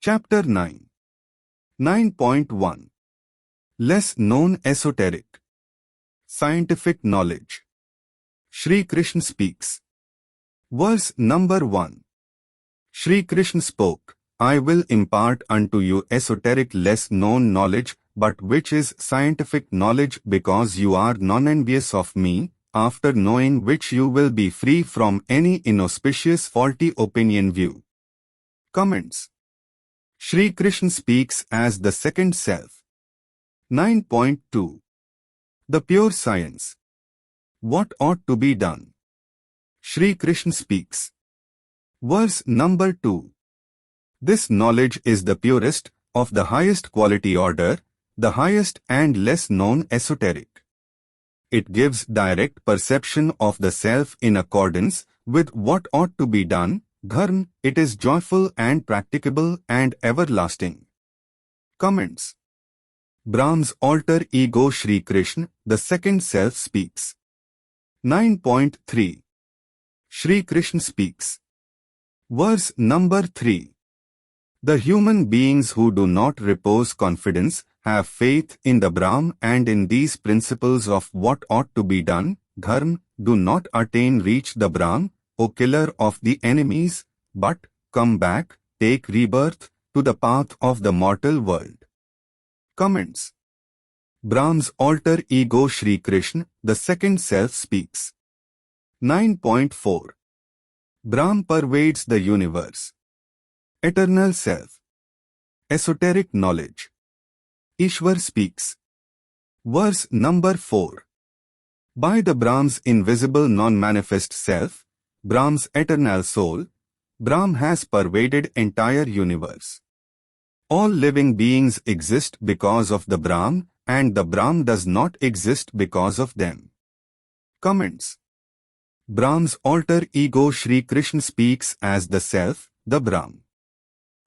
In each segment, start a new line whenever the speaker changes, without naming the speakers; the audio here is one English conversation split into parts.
Chapter 9. 9.1. Less known esoteric. Scientific knowledge. Shri Krishna speaks. Verse number 1. Shri Krishna spoke, I will impart unto you esoteric less known knowledge, but which is scientific knowledge, because you are non-envious of me, after knowing which you will be free from any inauspicious faulty opinion view. Comments. Shri Krishna speaks as the second self. 9.2. The pure science. What ought to be done? Shri Krishna speaks. Verse number 2. This knowledge is the purest, of the highest quality order, the highest and less known esoteric. It gives direct perception of the self in accordance with what ought to be done. Dharma, it is joyful and practicable and everlasting. Comments. Brahm's alter ego Shri Krishna, the second self, speaks. 9.3. Shri Krishna speaks. Verse number 3. The human beings who do not repose confidence, have faith in the Brahm and in these principles of what ought to be done, dharma, do not reach the Brahm, O killer of the enemies, but come back, take rebirth, to the path of the mortal world. Comments. Brahm's alter ego Shri Krishna, the second self, speaks. 9.4. Brahm pervades the universe. Eternal self. Esoteric knowledge. Ishwar speaks. Verse number 4. By the Brahm's invisible non-manifest self, Brahm's eternal soul, Brahm has pervaded entire universe. All living beings exist because of the Brahm, and the Brahm does not exist because of them. Comments. Brahm's alter ego Shri Krishna speaks as the self, the Brahm.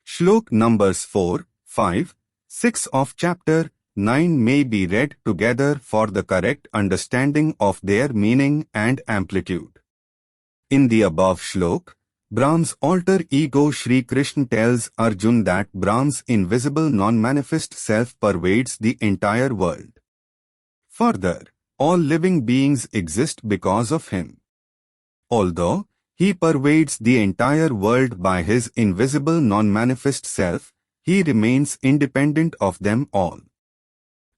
Shlok numbers 4, 5, 6 of chapter 9 may be read together for the correct understanding of their meaning and amplitude. In the above shlok, Brahm's alter ego Shri Krishna tells Arjun that Brahm's invisible non-manifest self pervades the entire world. Further, all living beings exist because of him. Although he pervades the entire world by his invisible non-manifest self, he remains independent of them all.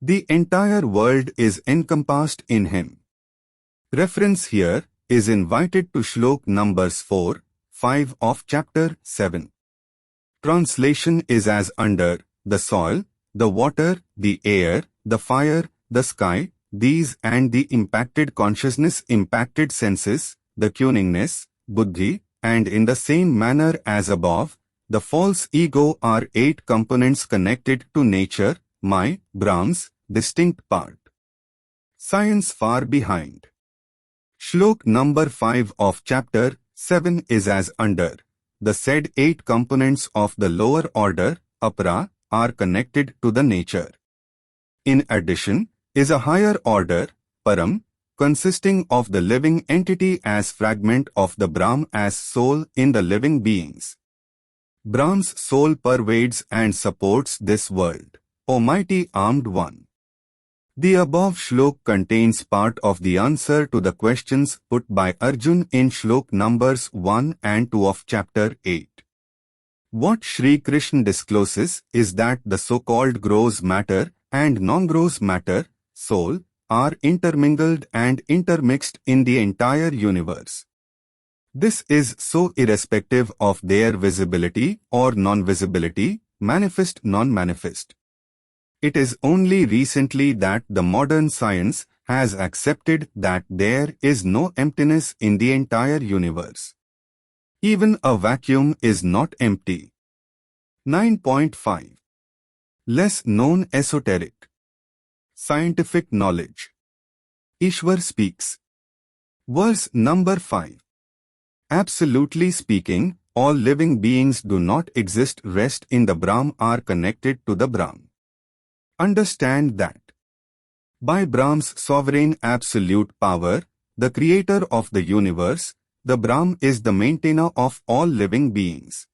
The entire world is encompassed in him. Reference here is invited to Shlok numbers 4, 5 of chapter 7. Translation is as under: the soil, the water, the air, the fire, the sky, these and the impacted consciousness, impacted senses, the cunningness, buddhi, and in the same manner as above, the false ego are 8 components connected to nature, my, Brahm's, distinct part. Science far behind. Shlok number 5 of chapter 7 is as under: the said 8 components of the lower order, apara, are connected to the nature. In addition, is a higher order, param, consisting of the living entity as fragment of the Brahm as soul in the living beings. Brahm's soul pervades and supports this world, O mighty armed one. The above shlok contains part of the answer to the questions put by Arjun in shlok numbers 1 and 2 of chapter 8. What Shri Krishna discloses is that the so-called gross matter and non-gross matter, soul, are intermingled and intermixed in the entire universe. This is so irrespective of their visibility or non-visibility, manifest non-manifest. It is only recently that the modern science has accepted that there is no emptiness in the entire universe. Even a vacuum is not empty. 9.5. Less known esoteric. Scientific knowledge. Ishwar speaks. Verse number 5. Absolutely speaking, all living beings do not exist, rest in the Brahm, are connected to the Brahm. Understand that. By Brahm's sovereign absolute power, the creator of the universe, the Brahm is the maintainer of all living beings.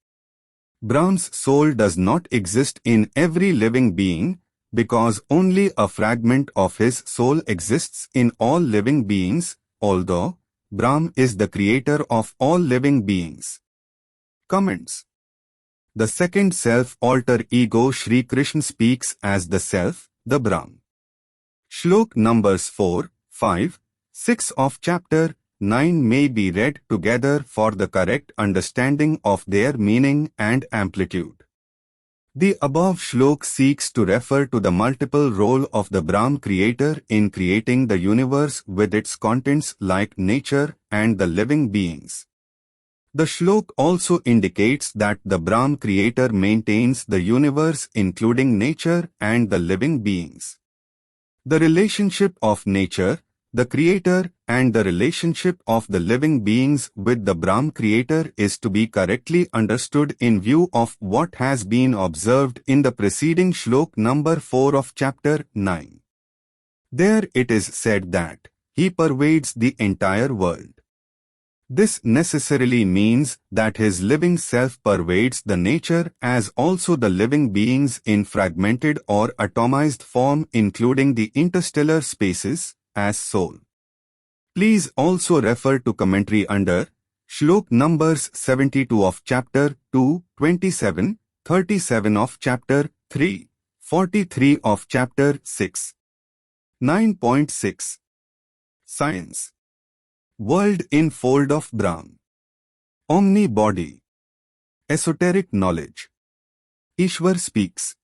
Brahm's soul does not exist in every living being, because only a fragment of his soul exists in all living beings, although Brahm is the creator of all living beings. Comments. The second self alter ego Sri Krishna speaks as the self, the Brahm. Shlok numbers 4, 5, 6 of chapter 9 may be read together for the correct understanding of their meaning and amplitude. The above shlok seeks to refer to the multiple role of the Brahm creator in creating the universe with its contents like nature and the living beings. The shlok also indicates that the Brahm creator maintains the universe including nature and the living beings. The relationship of nature, the creator, and the relationship of the living beings with the Brahm creator is to be correctly understood in view of what has been observed in the preceding shlok number 4 of chapter 9. There it is said that he pervades the entire world. This necessarily means that his living self pervades the nature as also the living beings in fragmented or atomized form including the interstellar spaces as soul. Please also refer to commentary under Shlok numbers 72 of chapter 2, 27, 37 of chapter 3, 43 of chapter 6. 9.6. Science. World in fold of Brahm. Omni-body. Esoteric knowledge. Ishwar speaks.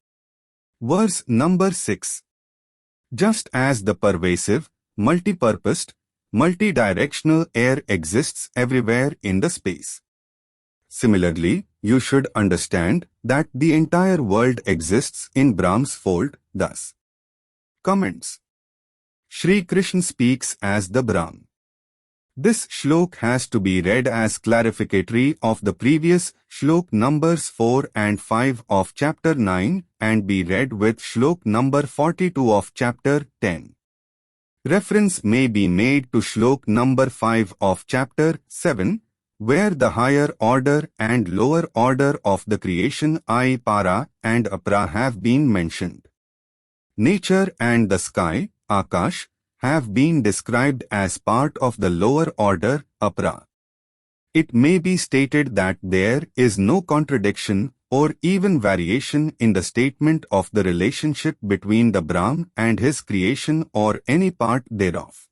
Verse number 6. Just as the pervasive, multi-purposed, multi-directional air exists everywhere in the space. Similarly, you should understand that the entire world exists in Brahm's fold thus. Comments. Sri Krishna speaks as the Brahm. This shlok has to be read as clarificatory of the previous shlok numbers 4 and 5 of chapter 9 and be read with shlok number 42 of chapter 10. Reference may be made to shlok number 5 of chapter 7, where the higher order and lower order of the creation para and apra have been mentioned. Nature and the sky, Akash, have been described as part of the lower order, apra. It may be stated that there is no contradiction or even variation in the statement of the relationship between the Brahm and his creation or any part thereof.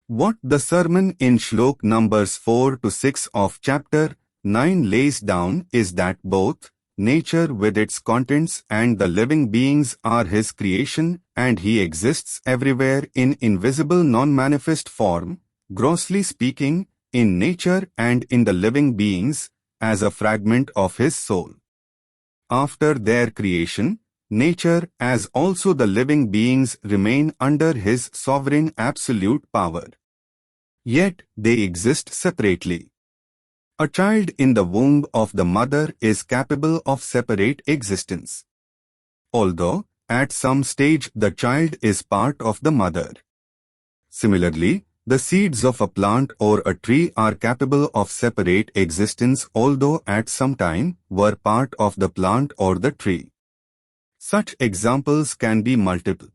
What the sermon in shlok numbers 4 to 6 of chapter 9 lays down is that both nature with its contents and the living beings are his creation, and he exists everywhere in invisible non-manifest form, grossly speaking, in nature and in the living beings, as a fragment of his soul. After their creation, nature as also the living beings remain under his sovereign absolute power. Yet they exist separately. A child in the womb of the mother is capable of separate existence, although at some stage the child is part of the mother. Similarly, the seeds of a plant or a tree are capable of separate existence although at some time were part of the plant or the tree. Such examples can be multiple.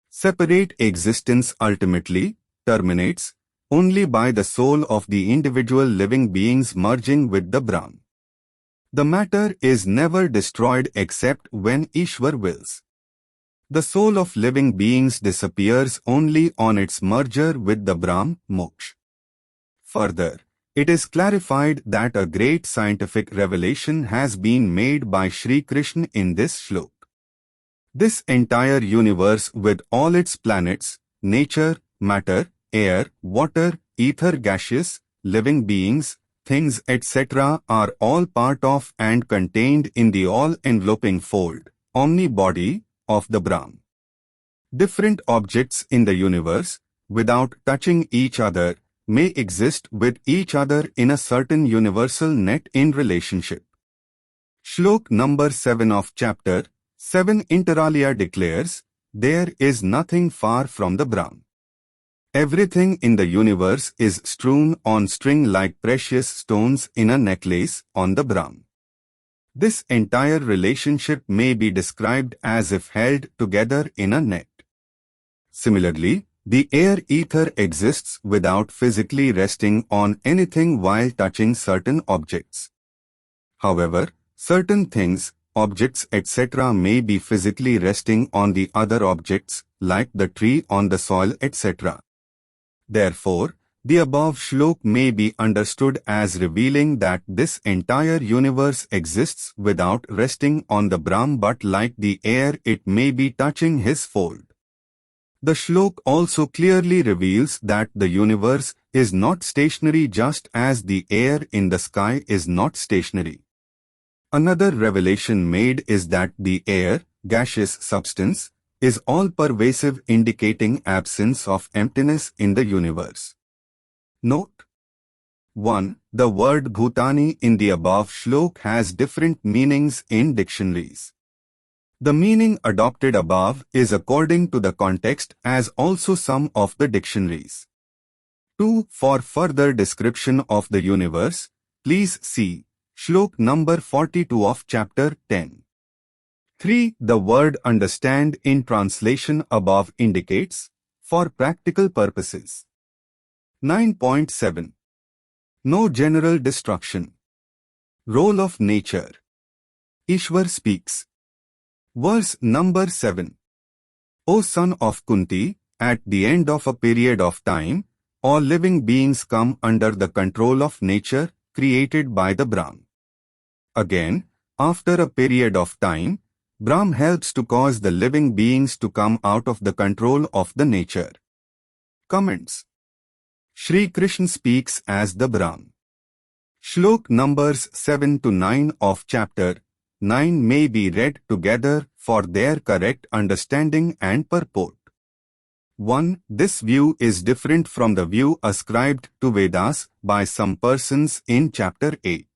Separate existence ultimately terminates only by the soul of the individual living beings merging with the Brahm. The matter is never destroyed except when Ishwar wills. The soul of living beings disappears only on its merger with the Brahm, moksha. Further, it is clarified that a great scientific revelation has been made by Sri Krishna in this shlok. This entire universe with all its planets, nature, matter, air, water, ether, gaseous, living beings, things etc. are all part of and contained in the all-enveloping fold, omni-body, of the Brahm. Different objects in the universe, without touching each other, may exist with each other in a certain universal net in relationship. Shlok number 7 of chapter 7 inter alia declares, there is nothing far from the Brahm. Everything in the universe is strewn on string like precious stones in a necklace on the Brahm. This entire relationship may be described as if held together in a net. Similarly, the air ether exists without physically resting on anything while touching certain objects. However, certain things, objects etc. may be physically resting on the other objects, like the tree on the soil etc. Therefore, the above shlok may be understood as revealing that this entire universe exists without resting on the Brahm, but like the air it may be touching his fold. The shlok also clearly reveals that the universe is not stationary, just as the air in the sky is not stationary. Another revelation made is that the air, gaseous substance, is all-pervasive, indicating absence of emptiness in the universe. Note 1. The word bhutani in the above shlok has different meanings in dictionaries. The meaning adopted above is according to the context, as also some of the dictionaries. 2. For further description of the universe, please see shlok number 42 of chapter 10. 3. The word understand in translation above indicates for practical purposes. 9.7. No general destruction. Role of nature. Ishwar speaks. Verse number 7. O son of Kunti, at the end of a period of time, all living beings come under the control of nature created by the Brahm. Again, after a period of time, Brahm helps to cause the living beings to come out of the control of the nature. Comments. Shri Krishna speaks as the Brahm. Shlok numbers 7 to 9 of chapter 9 may be read together for their correct understanding and purport. 1. This view is different from the view ascribed to Vedas by some persons in chapter 8.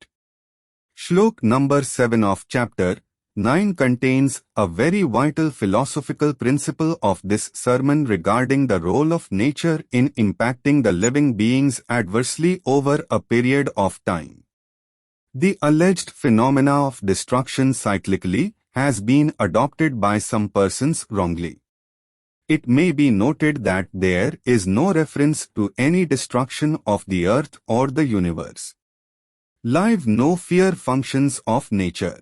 Shlok number 7 of chapter 9 contains a very vital philosophical principle of this sermon regarding the role of nature in impacting the living beings adversely over a period of time. The alleged phenomena of destruction cyclically has been adopted by some persons wrongly. It may be noted that there is no reference to any destruction of the earth or the universe. Live no fear functions of nature.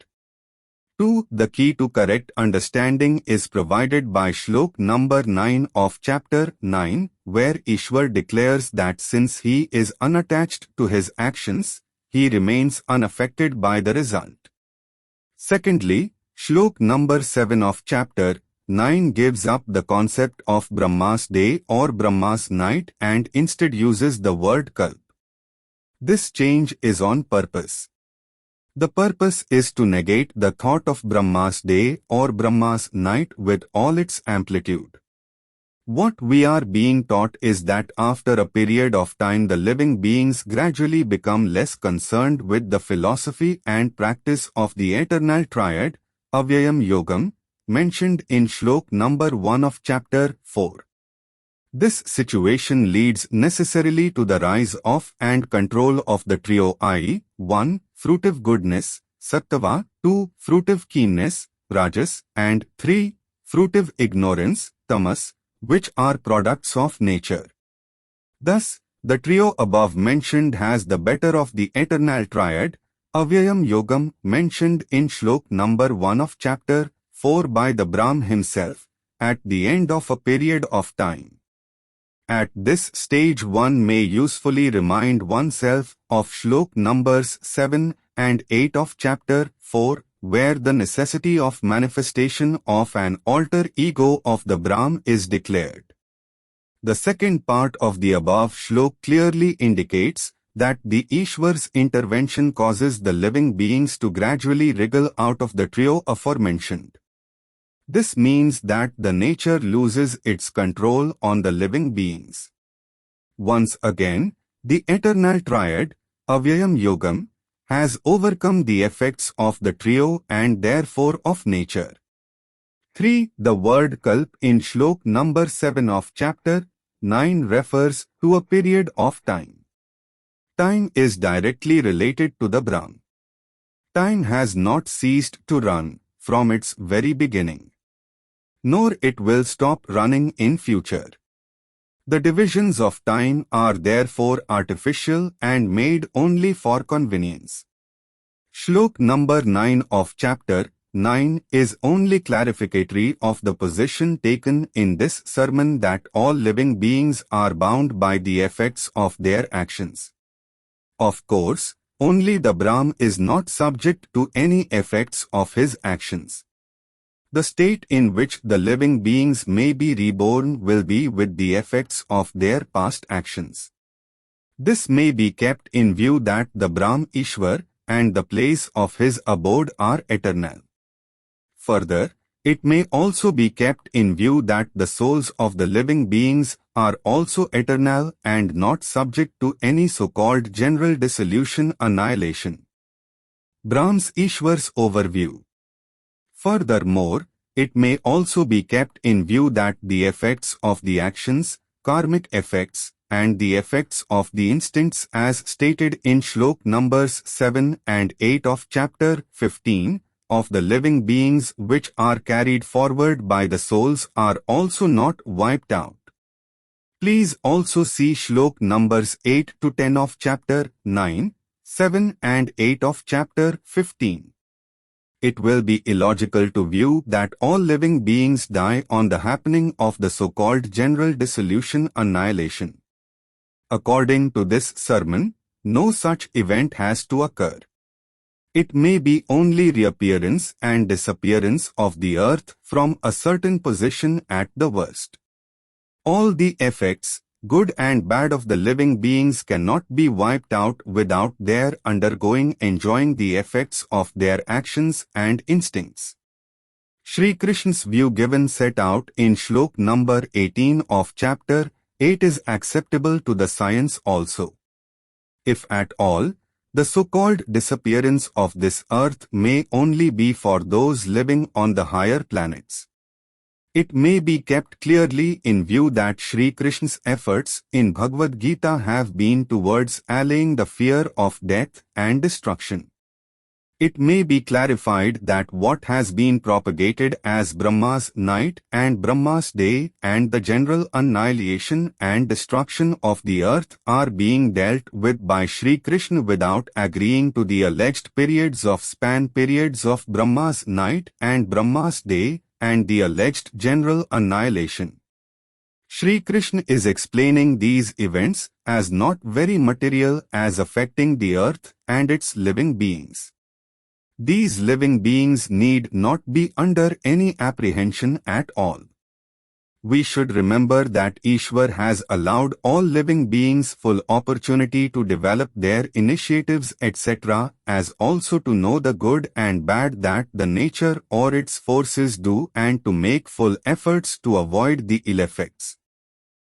2. The key to correct understanding is provided by shlok number 9 of chapter 9, where Ishwar declares that since he is unattached to his actions, he remains unaffected by the result. Secondly, shlok number 7 of chapter 9 gives up the concept of Brahma's day or Brahma's night and instead uses the word kalp. This change is on purpose. The purpose is to negate the thought of Brahma's day or Brahma's night with all its amplitude. What we are being taught is that after a period of time the living beings gradually become less concerned with the philosophy and practice of the eternal triad, Avyayam Yogam, mentioned in shlok number 1 of chapter 4. This situation leads necessarily to the rise of and control of the trio, i.e., 1. Fruitive goodness, Sattva, 2. Fruitive keenness, Rajas, and 3. Fruitive ignorance, Tamas, which are products of nature. Thus, the trio above mentioned has the better of the eternal triad, Avyayam Yogam, mentioned in shlok number 1 of chapter 4 by the Brahm himself, at the end of a period of time. At this stage one may usefully remind oneself of shlok numbers 7 and 8 of chapter 4, where the necessity of manifestation of an alter ego of the Brahm is declared. The second part of the above shlok clearly indicates that the Ishwar's intervention causes the living beings to gradually wriggle out of the trio aforementioned. This means that the nature loses its control on the living beings. Once again, the eternal triad, Avyayam Yogam, has overcome the effects of the trio and therefore of nature. 3. The word kalp in shlok number 7 of chapter 9 refers to a period of time. Time is directly related to the Brahm. Time has not ceased to run from its very beginning, nor it will stop running in future. The divisions of time are therefore artificial and made only for convenience. Shlok number 9 of chapter 9 is only clarificatory of the position taken in this sermon that all living beings are bound by the effects of their actions. Of course, only the Brahm is not subject to any effects of his actions. The state in which the living beings may be reborn will be with the effects of their past actions. This may be kept in view that the Brahm Ishwar and the place of his abode are eternal. Further, it may also be kept in view that the souls of the living beings are also eternal and not subject to any so-called general dissolution annihilation. Brahm's Ishwar's overview. Furthermore, it may also be kept in view that the effects of the actions, karmic effects, and the effects of the instincts as stated in Shlok numbers 7 and 8 of chapter 15 of the living beings which are carried forward by the souls are also not wiped out. Please also see Shlok numbers 8 to 10 of chapter 9, 7 and 8 of chapter 15. It will be illogical to view that all living beings die on the happening of the so-called general dissolution annihilation. According to this sermon, no such event has to occur. It may be only reappearance and disappearance of the earth from a certain position at the worst. All the effects, good and bad of the living beings cannot be wiped out without their enjoying the effects of their actions and instincts. Sri Krishna's view given set out in Shlok number 18 of chapter 8 is acceptable to the science also. If at all, the so-called disappearance of this earth may only be for those living on the higher planets. It may be kept clearly in view that Sri Krishna's efforts in Bhagwat Gita have been towards allaying the fear of death and destruction. It may be clarified that what has been propagated as Brahma's night and Brahma's day and the general annihilation and destruction of the earth are being dealt with by Sri Krishna without agreeing to the alleged periods of Brahma's night and Brahma's day and the alleged general annihilation. Sri Krishna is explaining these events as not very material as affecting the earth and its living beings. These living beings need not be under any apprehension at all. We should remember that Ishwar has allowed all living beings full opportunity to develop their initiatives etc. as also to know the good and bad that the nature or its forces do and to make full efforts to avoid the ill effects.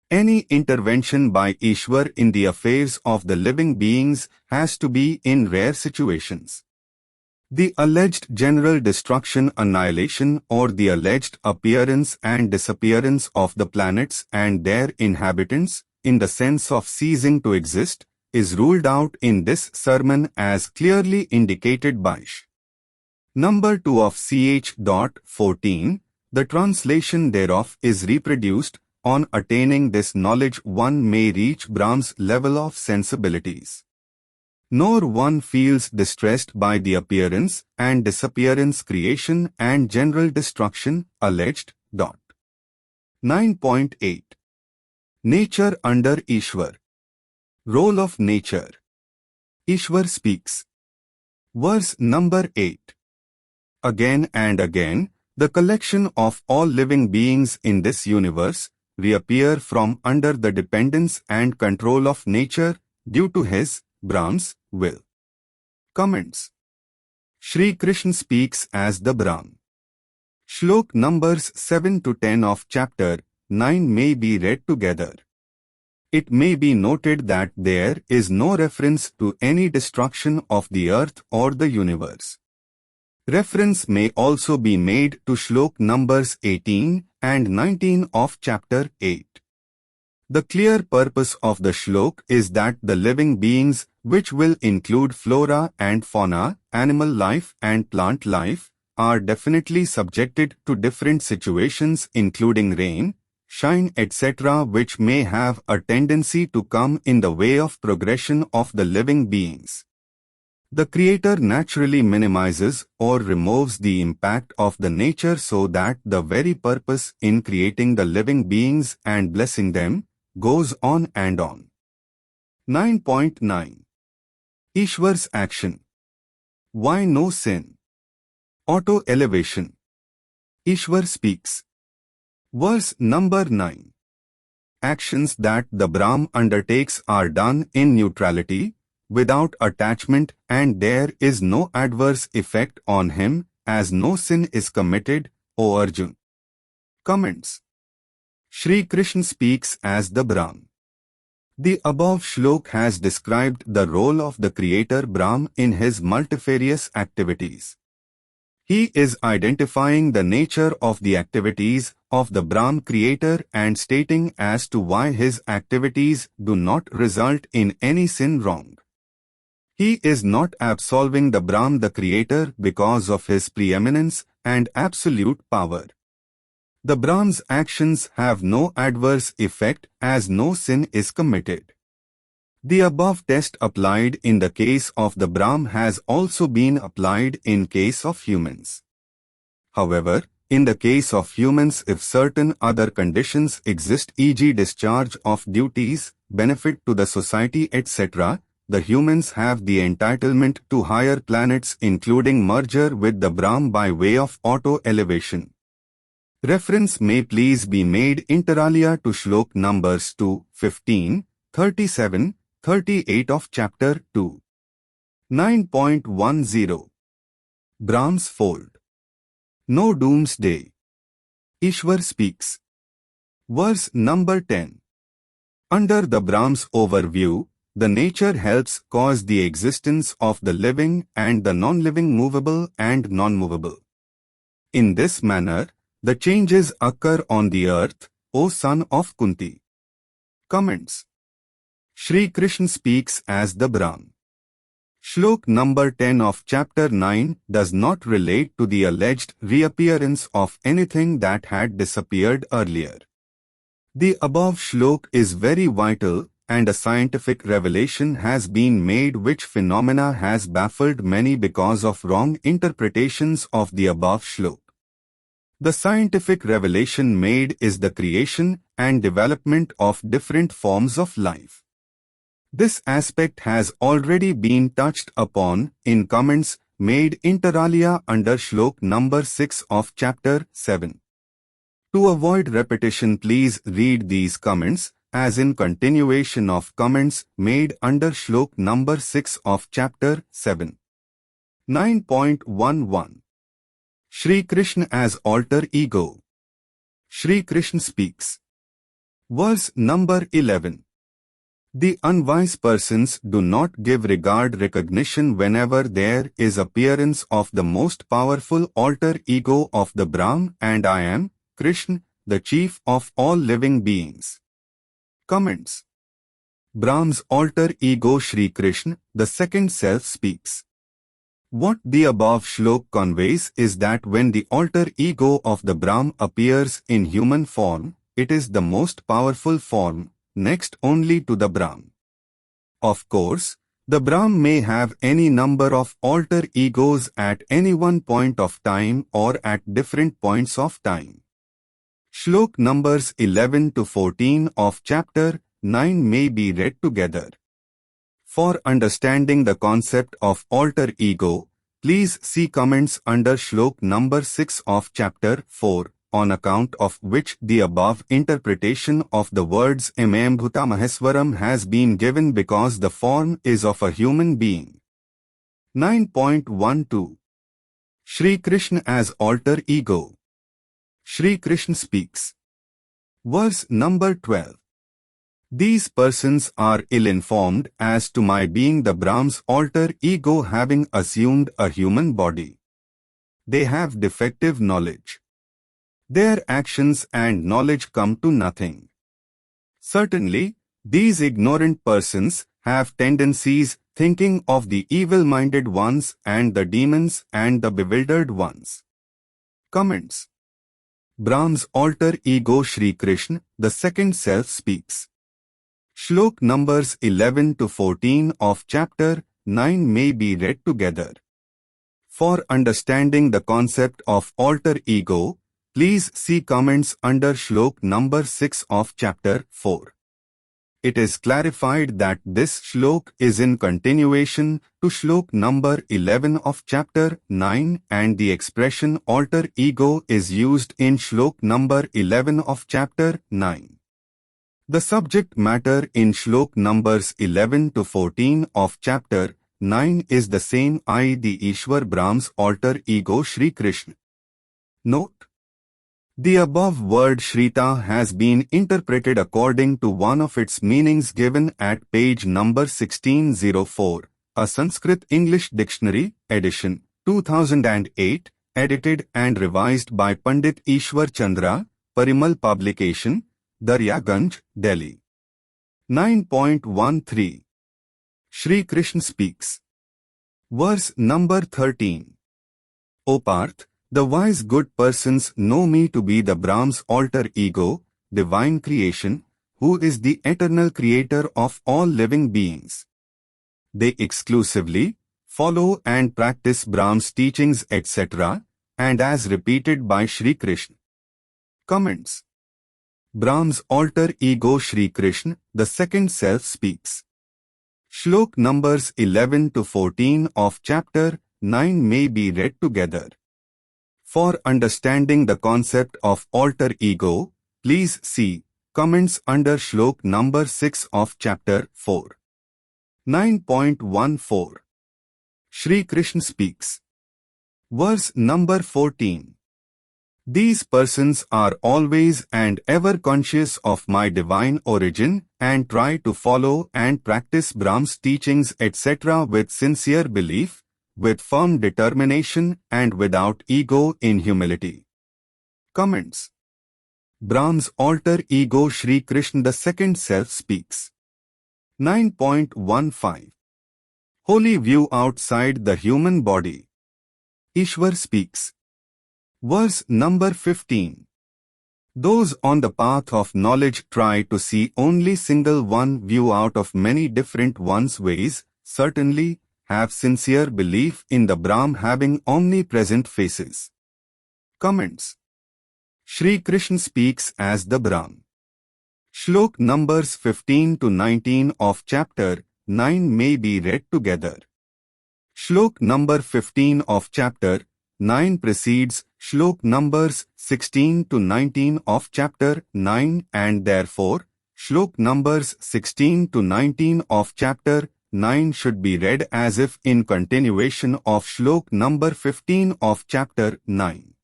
Any intervention by Ishwar in the affairs of the living beings has to be in rare situations. The alleged general destruction annihilation or the alleged appearance and disappearance of the planets and their inhabitants, in the sense of ceasing to exist, is ruled out in this sermon as clearly indicated by number 2 of ch.14. The translation thereof is reproduced. On attaining this knowledge one may reach Brahm's level of sensibilities. Nor one feels distressed by the appearance and disappearance, creation and general destruction alleged. 9.8. Nature under Ishwar. Role of nature. Ishwar speaks. Verse number 8. Again and again, the collection of all living beings in this universe reappear from under the dependence and control of nature due to his, Brahm's, will. Comments. Sri Krishna speaks as the Brahm. Shlok numbers 7 to 10 of chapter 9 may be read together. It may be noted that there is no reference to any destruction of the earth or the universe. Reference may also be made to Shlok numbers 18 and 19 of chapter 8. The clear purpose of the shlok is that the living beings, which will include flora and fauna, animal life and plant life, are definitely subjected to different situations including rain, shine, etc., which may have a tendency to come in the way of progression of the living beings. The Creator naturally minimizes or removes the impact of the nature so that the very purpose in creating the living beings and blessing them goes on and on. 9.9 Ishwar's action. Why no sin? Auto-elevation. Ishwar speaks. Verse number 9. Actions that the Brahm undertakes are done in neutrality, without attachment, and there is no adverse effect on him, as no sin is committed, O Arjun. Comments. Shri Krishna speaks as the Brahm. The above shlok has described the role of the Creator Brahm in his multifarious activities. He is identifying the nature of the activities of the Brahm Creator and stating as to why his activities do not result in any sin wrong. He is not absolving the Brahm the Creator because of his preeminence and absolute power. The Brahm's actions have no adverse effect as no sin is committed. The above test applied in the case of the Brahm has also been applied in case of humans. However, in the case of humans, if certain other conditions exist, e.g. discharge of duties, benefit to the society, etc., the humans have the entitlement to higher planets, including merger with the Brahm by way of auto-elevation. Reference may please be made inter alia to shlok numbers 2, 15, 37, 38 of chapter 2. 9.10 Brahm's fold. No doomsday. Ishwar speaks. Verse number 10. Under the Brahm's overview, the nature helps cause the existence of the living and the non-living, movable and non-movable. In this manner, the changes occur on the earth, O son of Kunti. Comments. Shri Krishna speaks as the Brahm. Shlok number 10 of chapter 9 does not relate to the alleged reappearance of anything that had disappeared earlier. The above shlok is very vital, and a scientific revelation has been made which phenomena has baffled many because of wrong interpretations of the above shlok. The scientific revelation made is the creation and development of different forms of life. This aspect has already been touched upon in comments made inter alia under shlok number 6 of chapter 7. To avoid repetition, please read these comments as in continuation of comments made under shlok number 6 of chapter 7. 9.11 Shri Krishna as alter ego. Shri Krishna speaks. Verse number 11. The unwise persons do not give regard recognition whenever there is appearance of the most powerful alter ego of the Brahm, and I am, Krishna, the chief of all living beings. Comments. Brahm's alter ego Shri Krishna, the second self, speaks. What the above shlok conveys is that when the alter ego of the Brahm appears in human form, it is the most powerful form, next only to the Brahm. Of course, the Brahm may have any number of alter egos at any one point of time or at different points of time. Shlok numbers 11 to 14 of chapter 9 may be read together. For understanding the concept of alter ego, please see comments under shlok number 6 of chapter 4, on account of which the above interpretation of the words Emambhuta Maheswaram has been given because the form is of a human being. 9.12 Shri Krishna as alter ego. Shri Krishna speaks. Verse number 12. These persons are ill-informed as to my being the Brahm's alter ego having assumed a human body. They have defective knowledge. Their actions and knowledge come to nothing. Certainly, these ignorant persons have tendencies thinking of the evil-minded ones and the demons and the bewildered ones. Comments. Brahm's alter ego Shri Krishna, the second self, speaks. Shlok numbers 11 to 14 of chapter 9 may be read together. For understanding the concept of alter ego, please see comments under Shlok number 6 of chapter 4. It is clarified that this Shlok is in continuation to Shlok number 11 of chapter 9 and the expression alter ego is used in Shlok number 11 of chapter 9. The subject matter in Shlok numbers 11 to 14 of chapter 9 is the same, i.e. the Ishwar Brahm's alter ego Shri Krishna. Note: the above word Shrita has been interpreted according to one of its meanings given at page number 1604, a Sanskrit English Dictionary, edition, 2008, edited and revised by Pandit Ishwar Chandra, Parimal Publication, Daryaganj, Delhi. 9.13. Shri Krishna speaks. Verse number 13. O Parth, the wise good persons know me to be the Brahm's alter ego, divine creation, who is the eternal creator of all living beings. They exclusively follow and practice Brahm's teachings, etc., and as repeated by Shri Krishna. Comments. Brahm's alter ego Shri Krishna, the second self, speaks. Shlok numbers 11 to 14 of chapter 9 may be read together. For understanding the concept of alter ego, please see comments under Shlok number 6 of chapter 4. 9.14. Shri Krishna speaks. Verse number 14. These persons are always and ever conscious of my divine origin and try to follow and practice Brahm's teachings, etc. with sincere belief, with firm determination and without ego, in humility. Comments. Brahm's alter ego Shri Krishna, the second self, speaks. 9.15. Holy view outside the human body. Ishwar speaks. Verse number 15. Those on the path of knowledge try to see only single one view out of many different one's ways, certainly have sincere belief in the Brahm having omnipresent faces. Comments. Shri Krishna speaks as the Brahm. Shlok numbers 15 to 19 of chapter 9 may be read together. Shlok number 15 of chapter 9 precedes Shlok numbers 16 to 19 of chapter 9 and therefore, Shlok numbers 16 to 19 of chapter 9 should be read as if in continuation of Shlok number 15 of chapter 9.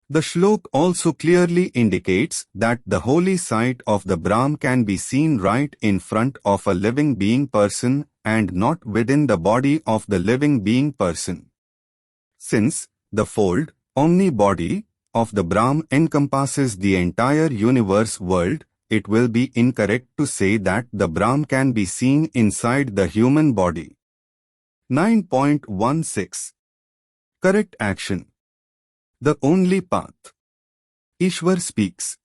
The Shlok also clearly indicates that the holy sight of the Brahm can be seen right in front of a living being person and not within the body of the living being person. Since the fold, omni-body, of the Brahm encompasses the entire universe world, it will be incorrect to say that the Brahm can be seen inside the human body. 9.16. Correct action. The only path. Ishwar speaks.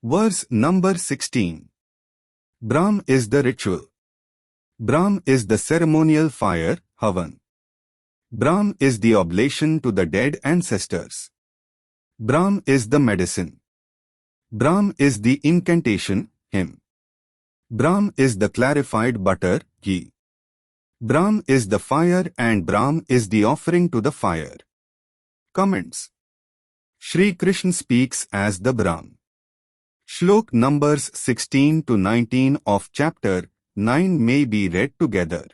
Verse number 16. Brahm is the ritual. Brahm is the ceremonial fire, Havan. Brahm is the oblation to the dead ancestors. Brahm is the medicine. Brahm is the incantation, hymn. Brahm is the clarified butter, ghee. Brahm is the fire and Brahm is the offering to the fire. Comments. Shri Krishna speaks as the Brahm. Shlok numbers 16 to 19 of chapter 9 may be read together.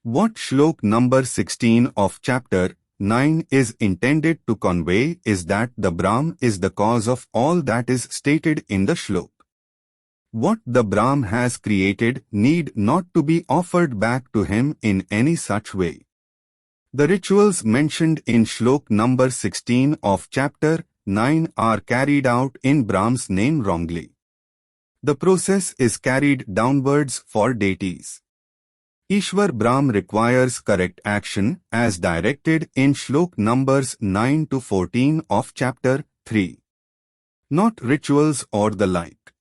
What Shlok number 16 of chapter 9 is intended to convey is that the Brahm is the cause of all that is stated in the Shlok. What the Brahm has created need not to be offered back to him in any such way. The rituals mentioned in Shlok number 16 of chapter 9 are carried out in Brahm's name wrongly. The process is carried downwards for deities. Ishwar Brahm requires correct action as directed in Shlok numbers 9 to 14 of chapter 3. Not rituals or the like.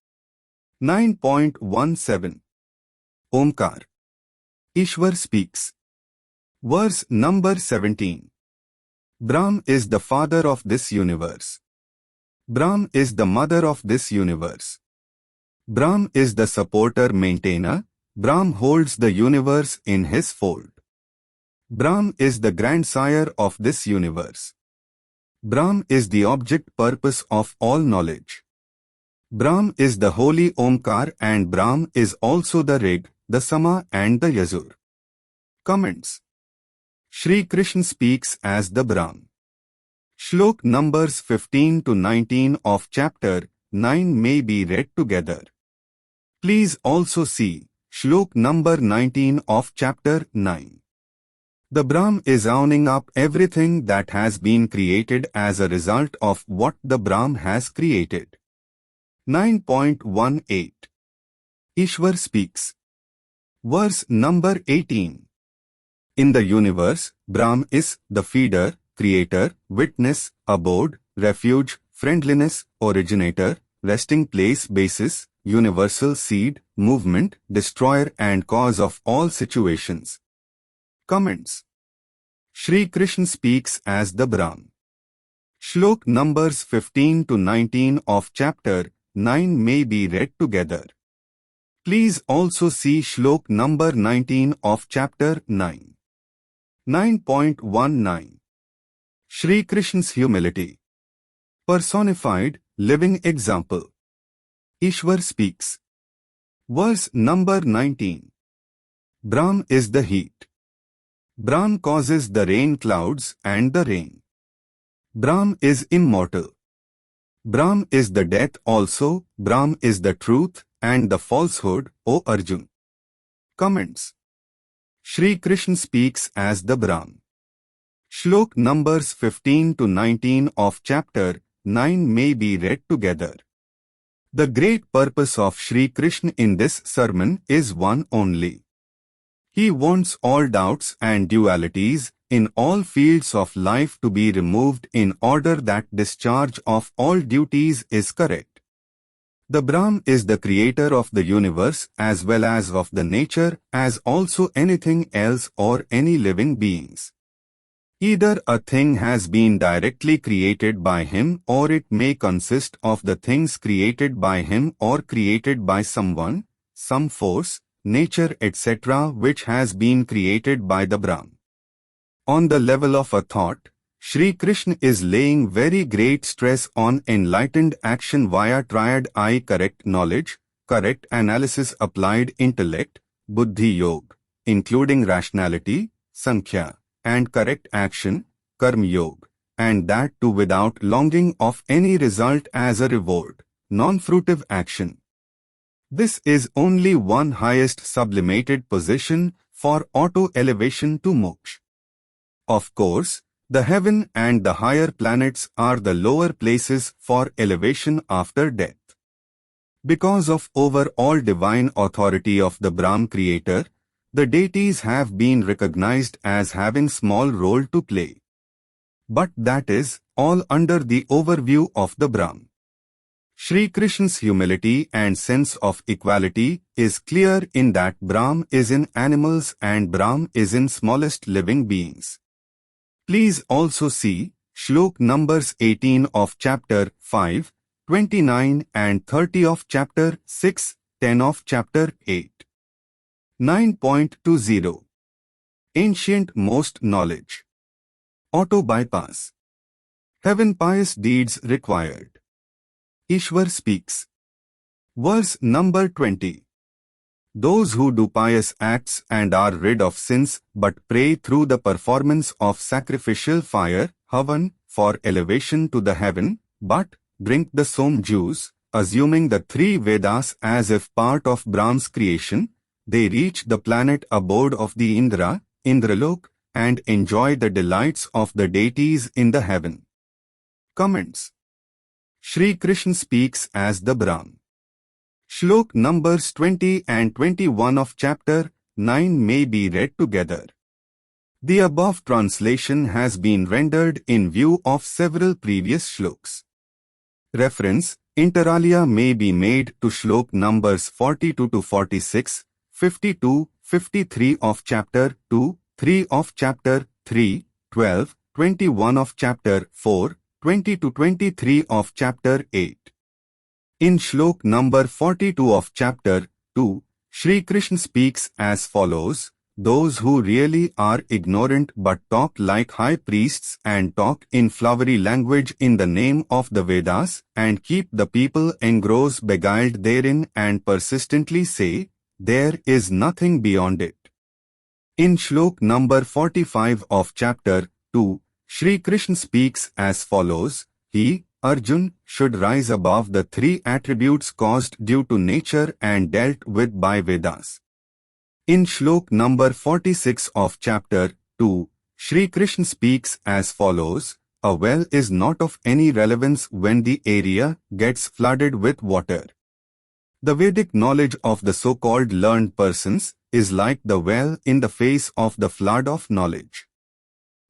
9.17 Omkar. Ishwar speaks. Verse number 17. Brahm is the father of this universe. Brahm is the mother of this universe. Brahm is the supporter maintainer. Brahm holds the universe in his fold. Brahm is the grandsire of this universe. Brahm is the object purpose of all knowledge. Brahm is the holy Omkar and Brahm is also the Rig, the Sama and the Yajur. Comments. Shri Krishna speaks as the Brahm. Shlok numbers 15 to 19 of chapter 9 may be read together. Please also see Shlok number 19 of chapter 9. The Brahm is owning up everything that has been created as a result of what the Brahm has created. 9.18 Ishwar speaks. Verse number 18. In the universe, Brahm is the feeder, creator, witness, abode, refuge, friendliness, originator, resting place basis, universal seed, movement, destroyer and cause of all situations. Comments. Shri Krishna speaks as the Brahm. Shlok numbers 15 to 19 of chapter 9 may be read together. Please also see Shlok number 19 of chapter 9. 9.19 Shri Krishna's humility. Personified, living example. Ishwar speaks. Verse number 19. Brahm is the heat. Brahm causes the rain clouds and the rain. Brahm is immortal. Brahm is the death also. Brahm is the truth and the falsehood, O Arjun. Comments. Shri Krishna speaks as the Brahm. Shlok numbers 15 to 19 of chapter 9 may be read together. The great purpose of Shri Krishna in this sermon is one only. He wants all doubts and dualities in all fields of life to be removed in order that discharge of all duties is correct. The Brahm is the creator of the universe as well as of the nature as also anything else or any living beings. Either a thing has been directly created by him or it may consist of the things created by him or created by someone, some force, nature etc. which has been created by the Brahm. On the level of a thought, Shri Krishna is laying very great stress on enlightened action via triad I correct knowledge, correct analysis applied intellect, Buddhi Yoga, including rationality, Sankhya, and correct action, Karma Yoga, and that too without longing of any result as a reward, non-fruitive action. This is only one highest sublimated position for auto-elevation to moksha. Of course, the heaven and the higher planets are the lower places for elevation after death. Because of overall divine authority of the Brahm creator, the deities have been recognized as having small role to play. But that is all under the overview of the Brahm. Shri Krishna's humility and sense of equality is clear in that Brahm is in animals and Brahm is in smallest living beings. Please also see Shlok numbers 18 of chapter 5, 29 and 30 of chapter 6, 10 of chapter 8. 9.20 Ancient Most Knowledge. Auto Bypass. Heaven Pious Deeds Required. Ishwar speaks. Verse number 20. Those who do pious acts and are rid of sins but pray through the performance of sacrificial fire, Havan, for elevation to the heaven, but drink the som juice, assuming the three Vedas as if part of Brahm's creation, they reach the planet abode of the Indra, Indralok, and enjoy the delights of the deities in the heaven. Comments. Shri Krishna speaks as the Brahm. Shlok numbers 20 and 21 of chapter 9 may be read together. The above translation has been rendered in view of several previous shloks. Reference: Inter alia may be made to Shlok numbers 42 to 46, 52, 53 of chapter 2, 3 of chapter 3, 12, 21 of chapter 4, 20 to 23 of chapter 8. In Shlok number 42 of chapter 2, Shri Krishna speaks as follows: those who really are ignorant but talk like high priests and talk in flowery language in the name of the Vedas and keep the people engrossed beguiled therein and persistently say, there is nothing beyond it. In Shlok number 45 of chapter 2, Shri Krishna speaks as follows: he, Arjun, should rise above the three attributes caused due to nature and dealt with by Vedas. In Shlok number 46 of chapter 2, Shri Krishna speaks as follows: a well is not of any relevance when the area gets flooded with water. The Vedic knowledge of the so-called learned persons is like the well in the face of the flood of knowledge.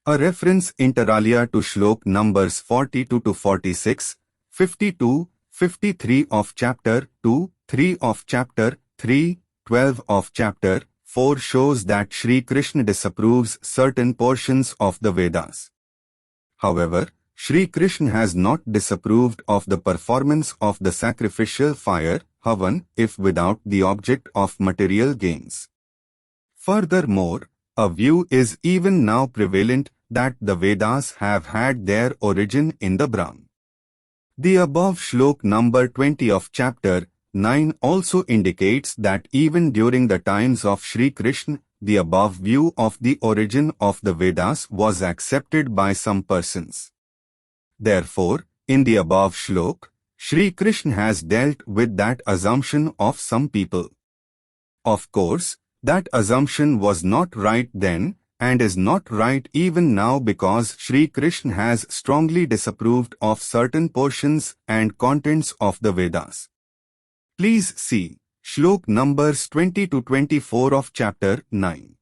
A reference inter alia to Shlok numbers 42 to 46, 52, 53 of chapter 2, 3 of chapter 3, 12 of chapter 4 shows that Shri Krishna disapproves certain portions of the Vedas. However, Shri Krishna has not disapproved of the performance of the sacrificial fire, Havan, if without the object of material gains. Furthermore, a view is even now prevalent that the Vedas have had their origin in the Brahm. The above Shlok number 20 of chapter 9 also indicates that even during the times of Shri Krishna, the above view of the origin of the Vedas was accepted by some persons. Therefore, in the above Shlok, Shri Krishna has dealt with that assumption of some people. Of course, that assumption was not right then and is not right even now because Shri Krishna has strongly disapproved of certain portions and contents of the Vedas. Please see Shlok numbers 20 to 24 of chapter 9.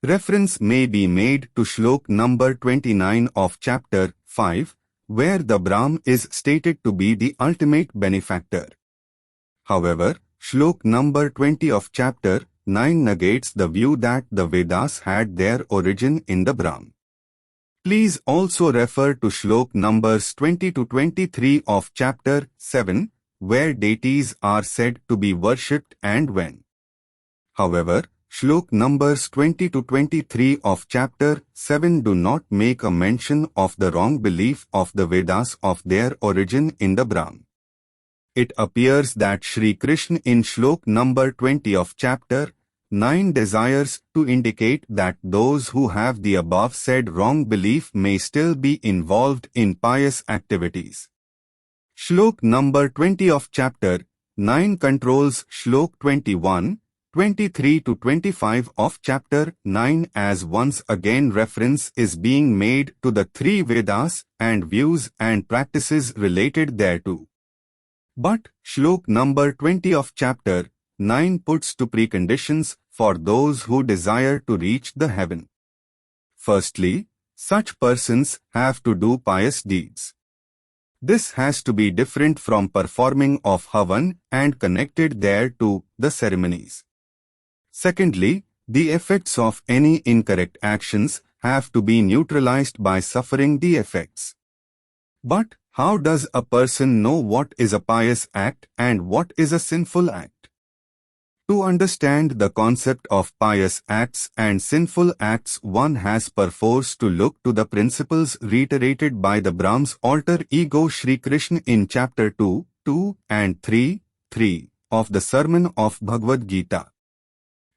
Reference may be made to Shlok number 29 of chapter 5, where the Brahm is stated to be the ultimate benefactor. However, Shlok number 20 of chapter 9 negates the view that the Vedas had their origin in the Brahm. Please also refer to Shlok numbers 20 to 23 of chapter 7, where deities are said to be worshipped and when. However, Shlok numbers 20 to 23 of chapter 7 do not make a mention of the wrong belief of the Vedas of their origin in the Brahm. It appears that Shri Krishna in Shlok number 20 of chapter 9 desires to indicate that those who have the above said wrong belief may still be involved in pious activities. Shlok number 20 of chapter 9 controls Shlok 21, 23 to 25 of chapter 9 as once again reference is being made to the three Vedas and views and practices related thereto. But Shlok number 20 of chapter 9 puts two preconditions for those who desire to reach the heaven. Firstly, such persons have to do pious deeds. This has to be different from performing of Havan and connected thereto the ceremonies. Secondly, the effects of any incorrect actions have to be neutralized by suffering the effects. But how does a person know what is a pious act and what is a sinful act? To understand the concept of pious acts and sinful acts, one has perforce to look to the principles reiterated by the Brahm's alter ego Shri Krishna in chapter 2, 2 and 3, 3 of the sermon of Bhagwat Gita.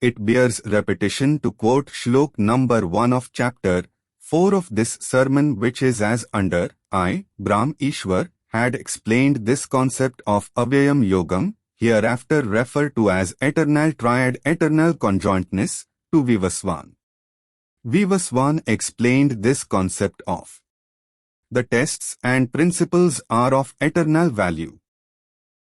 It bears repetition to quote Shlok number 1 of chapter 4 of this sermon, which is as under: I, Brahm Ishwar, had explained this concept of Avyayam Yogam, hereafter referred to as eternal triad, eternal conjointness, to Vivaswan. Vivaswan explained this concept of the tests and principles are of eternal value.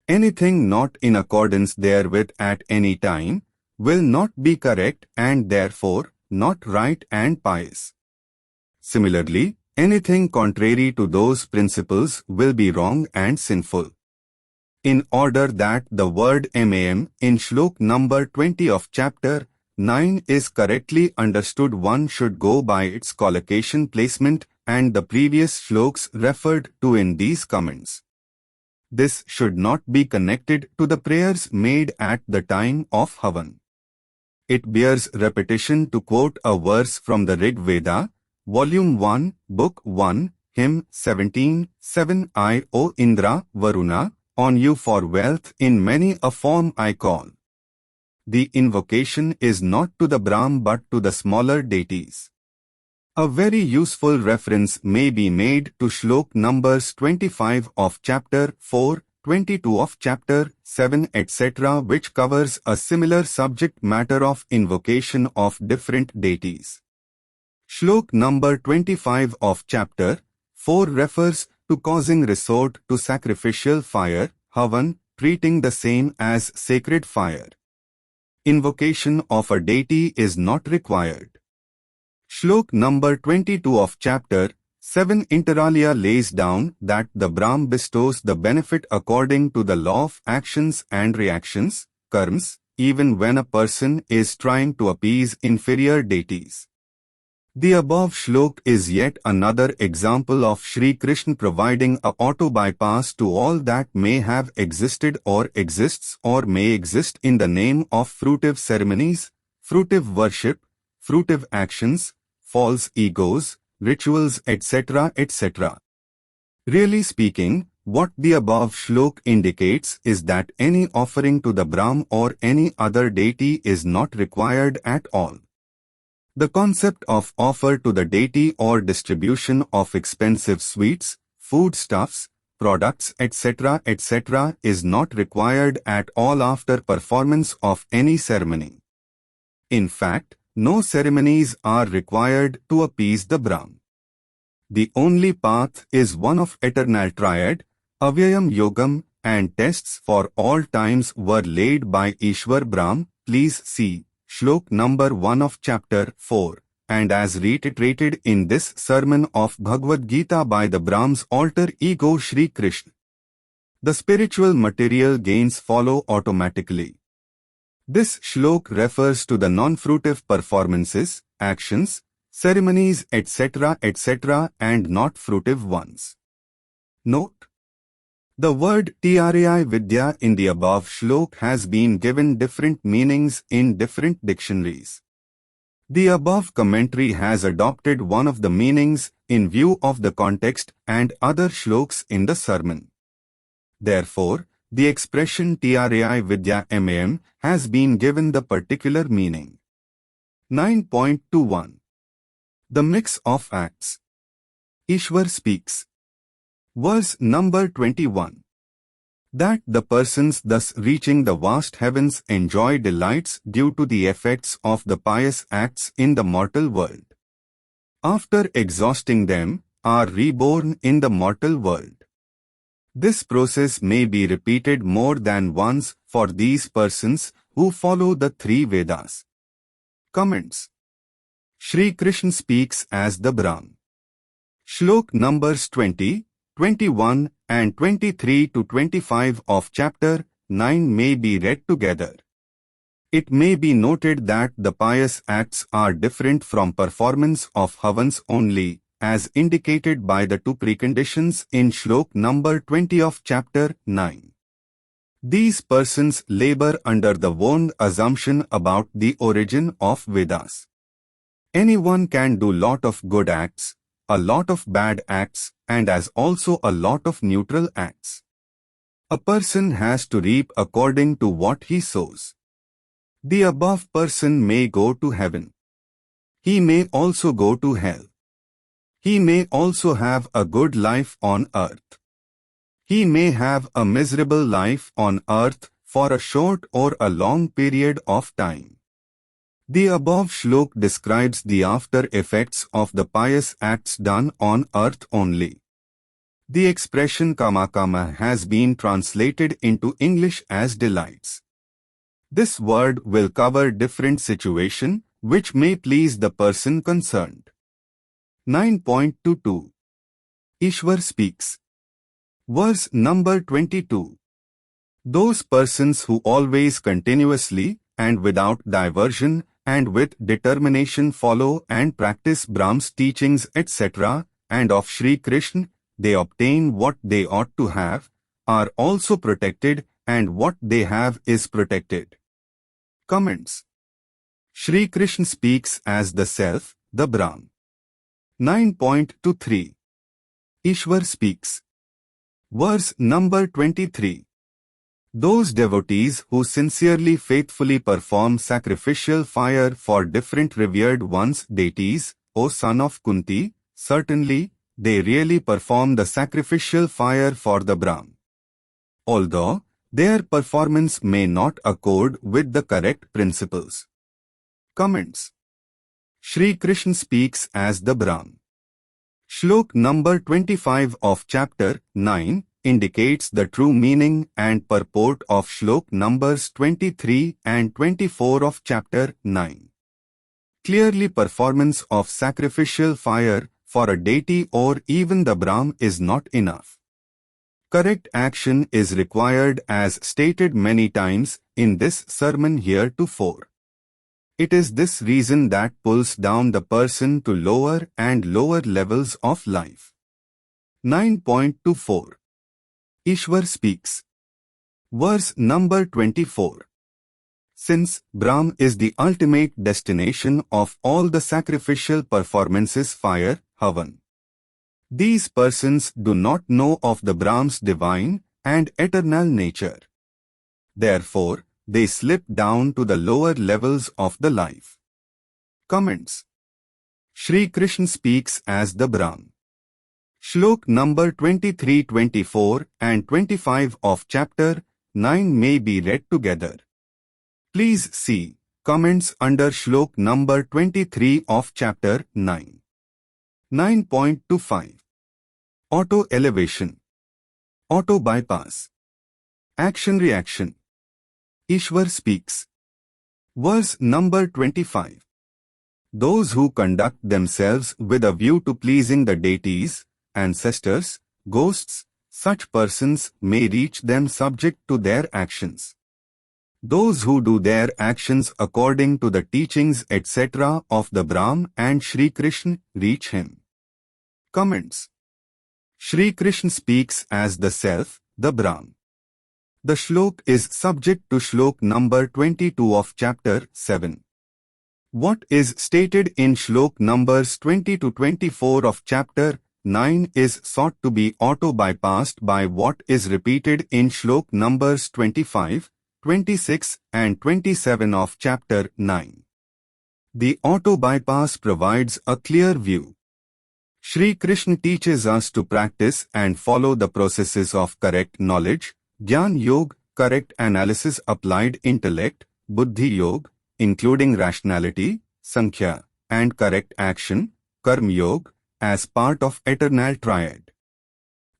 Anything not in accordance therewith at any time will not be correct and therefore not right and pious. Similarly, anything contrary to those principles will be wrong and sinful. In order that the word MAM in Shlok number 20 of chapter 9 is correctly understood, one should go by its collocation placement and the previous shloks referred to in these comments. This should not be connected to the prayers made at the time of Havan. It bears repetition to quote a verse from the Rig Veda, Volume 1, Book 1, Hymn 17, 7 I, O Indra, Varuna, on you for wealth in many a form I call. The invocation is not to the Brahm but to the smaller deities. A very useful reference may be made to Shlok numbers 25 of chapter 4, 22 of chapter 7 etc., which covers a similar subject matter of invocation of different deities. Shlok number 25 of chapter 4 refers to causing resort to sacrificial fire, Havan, treating the same as sacred fire. Invocation of a deity is not required. Shlok number 22 of chapter 7 inter alia lays down that the Brahm bestows the benefit according to the law of actions and reactions, karms, even when a person is trying to appease inferior deities. The above shlok is yet another example of Sri Krishna providing a auto-bypass to all that may have existed or exists or may exist in the name of fruitive ceremonies, fruitive worship, fruitive actions, false egos, rituals etc. etc. Really speaking, what the above shlok indicates is that any offering to the Brahm or any other deity is not required at all. The concept of offer to the deity or distribution of expensive sweets, foodstuffs, products etc. etc. is not required at all after performance of any ceremony. In fact, no ceremonies are required to appease the Brahm. The only path is one of eternal triad, Avyayam Yogam, and tests for all times were laid by Ishwar Brahm. Please see Shlok number 1 of chapter 4, and as reiterated in this sermon of Bhagwat Gita by the Brahm's alter ego Sri Krishna. The spiritual material gains follow automatically. This shlok refers to the non-fruitive performances, actions, ceremonies etc. etc. and not fruitive ones. Note: the word Trai Vidya in the above shlok has been given different meanings in different dictionaries. The above commentary has adopted one of the meanings in view of the context and other shloks in the sermon. Therefore, the expression Trai Vidya MAM has been given the particular meaning. 9.21. The mix of acts. Ishwar speaks. Verse number 21. That the persons thus reaching the vast heavens enjoy delights due to the effects of the pious acts in the mortal world. After exhausting them, are reborn in the mortal world. This process may be repeated more than once for these persons who follow the three Vedas. Comments. Sri Krishna speaks as the Brahm. Shlok numbers 20, 21 and 23 to 25 of chapter 9 may be read together. It may be noted that the pious acts are different from performance of Havans only, as indicated by the two preconditions in Shlok number 20 of chapter 9. These persons labor under the warned assumption about the origin of Vedas. Anyone can do lot of good acts, a lot of bad acts, and as also a lot of neutral acts. A person has to reap according to what he sows. The above person may go to heaven. He may also go to hell. He may also have a good life on earth. He may have a miserable life on earth for a short or a long period of time. The above shlok describes the after effects of the pious acts done on earth only. The expression kama kama has been translated into English as delights. This word will cover different situation which may please the person concerned. 9.22 Ishwar speaks. Verse number 22. Those persons who always continuously and without diversion and with determination follow and practice Brahm's teachings etc. and of Sri Krishna, they obtain what they ought to have, are also protected, and what they have is protected. Comments. Sri Krishna speaks as the Self, the Brahm. 9.23 Ishwar speaks. Verse number 23. Those devotees who sincerely faithfully perform sacrificial fire for different revered ones deities, O son of Kunti, certainly, they really perform the sacrificial fire for the Brahm. Although, their performance may not accord with the correct principles. Comments. Sri Krishna speaks as the Brahm. Shlok number 25 of chapter 9 indicates the true meaning and purport of Shlok numbers 23 and 24 of chapter 9. Clearly, performance of sacrificial fire for a deity or even the Brahm is not enough. Correct action is required as stated many times in this sermon heretofore. It is this reason that pulls down the person to lower and lower levels of life. 9.24 Ishwar speaks. Verse number 24. Since Brahm is the ultimate destination of all the sacrificial performances fire, Havan, these persons do not know of the Brahm's divine and eternal nature. Therefore, they slip down to the lower levels of the life. Comments. Sri Krishna speaks as the Brahm. Shlok number 23, 24 and 25 of chapter 9 may be read together. Please see comments under Shlok number 23 of chapter 9. 9.25 Auto-elevation. Auto-bypass. Action-reaction. Ishwar speaks. Verse number 25. Those who conduct themselves with a view to pleasing the deities, ancestors, ghosts, such persons may reach them subject to their actions. Those who do their actions according to the teachings etc. of the Brahm and Sri Krishna reach him. Comments. Sri Krishna speaks as the Self, the Brahm. The shlok is subject to shlok number 22 of chapter 7. What is stated in shlok numbers 20 to 24 of chapter 9 is sought to be auto-bypassed by what is repeated in shlok numbers 25, 26 and 27 of chapter 9. The auto-bypass provides a clear view. Sri Krishna teaches us to practice and follow the processes of correct knowledge, Jnana Yoga, correct analysis applied intellect, Buddhi Yoga, including rationality, Sankhya, and correct action, Karma Yoga, as part of eternal triad.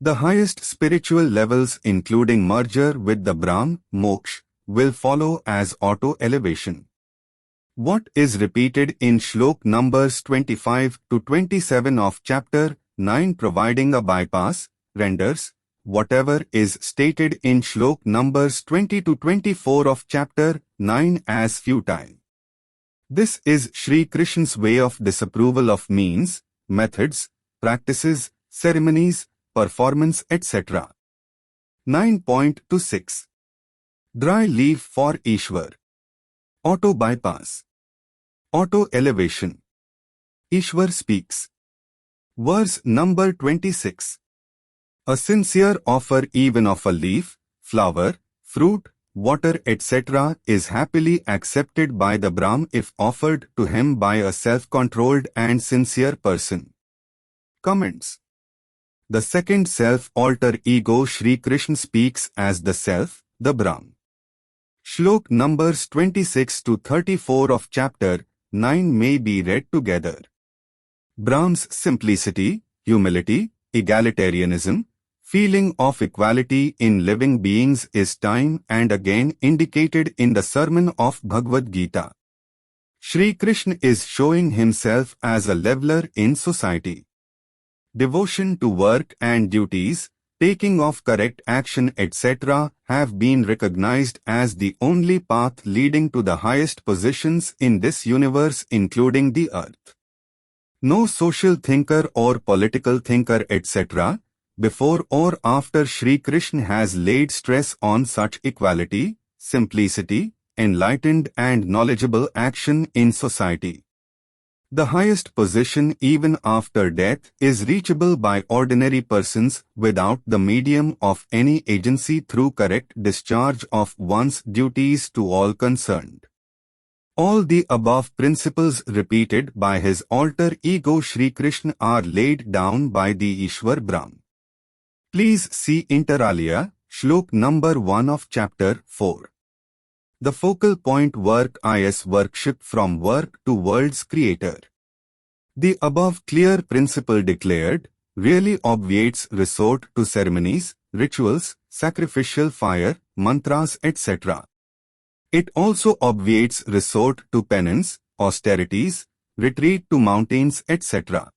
The highest spiritual levels including merger with the Brahm, Moksha, will follow as auto-elevation. What is repeated in shlok numbers 25 to 27 of chapter 9 providing a bypass, renders whatever is stated in shlok numbers 20 to 24 of chapter 9 as futile. This is Sri Krishna's way of disapproval of means, methods, practices, ceremonies, performance etc. 9.26 Dry leaf for Ishwar. Auto-bypass. Auto-elevation. Ishwar speaks. Verse number 26. A sincere offer even of a leaf, flower, fruit, water etc. is happily accepted by the Brahm if offered to him by a self-controlled and sincere person. Comments. The second self-alter ego Sri Krishna speaks as the Self, the Brahm. Shlok numbers 26 to 34 of chapter 9 may be read together. Brahm's simplicity, humility, egalitarianism, feeling of equality in living beings is time and again indicated in the sermon of Bhagwat Gita. Shri Krishna is showing himself as a leveler in society. Devotion to work and duties, taking of correct action, etc. have been recognized as the only path leading to the highest positions in this universe, including the earth. No social thinker or political thinker, etc., before or after Shri Krishna has laid stress on such equality, simplicity, enlightened and knowledgeable action in society. The highest position even after death is reachable by ordinary persons without the medium of any agency through correct discharge of one's duties to all concerned. All the above principles repeated by his alter ego Shri Krishna are laid down by the Ishwar Brahm. Please see inter alia, Shlok number 1 of chapter 4. The focal point work is worship from work to world's creator. The above clear principle declared really obviates resort to ceremonies, rituals, sacrificial fire, mantras, etc. It also obviates resort to penance, austerities, retreat to mountains, etc.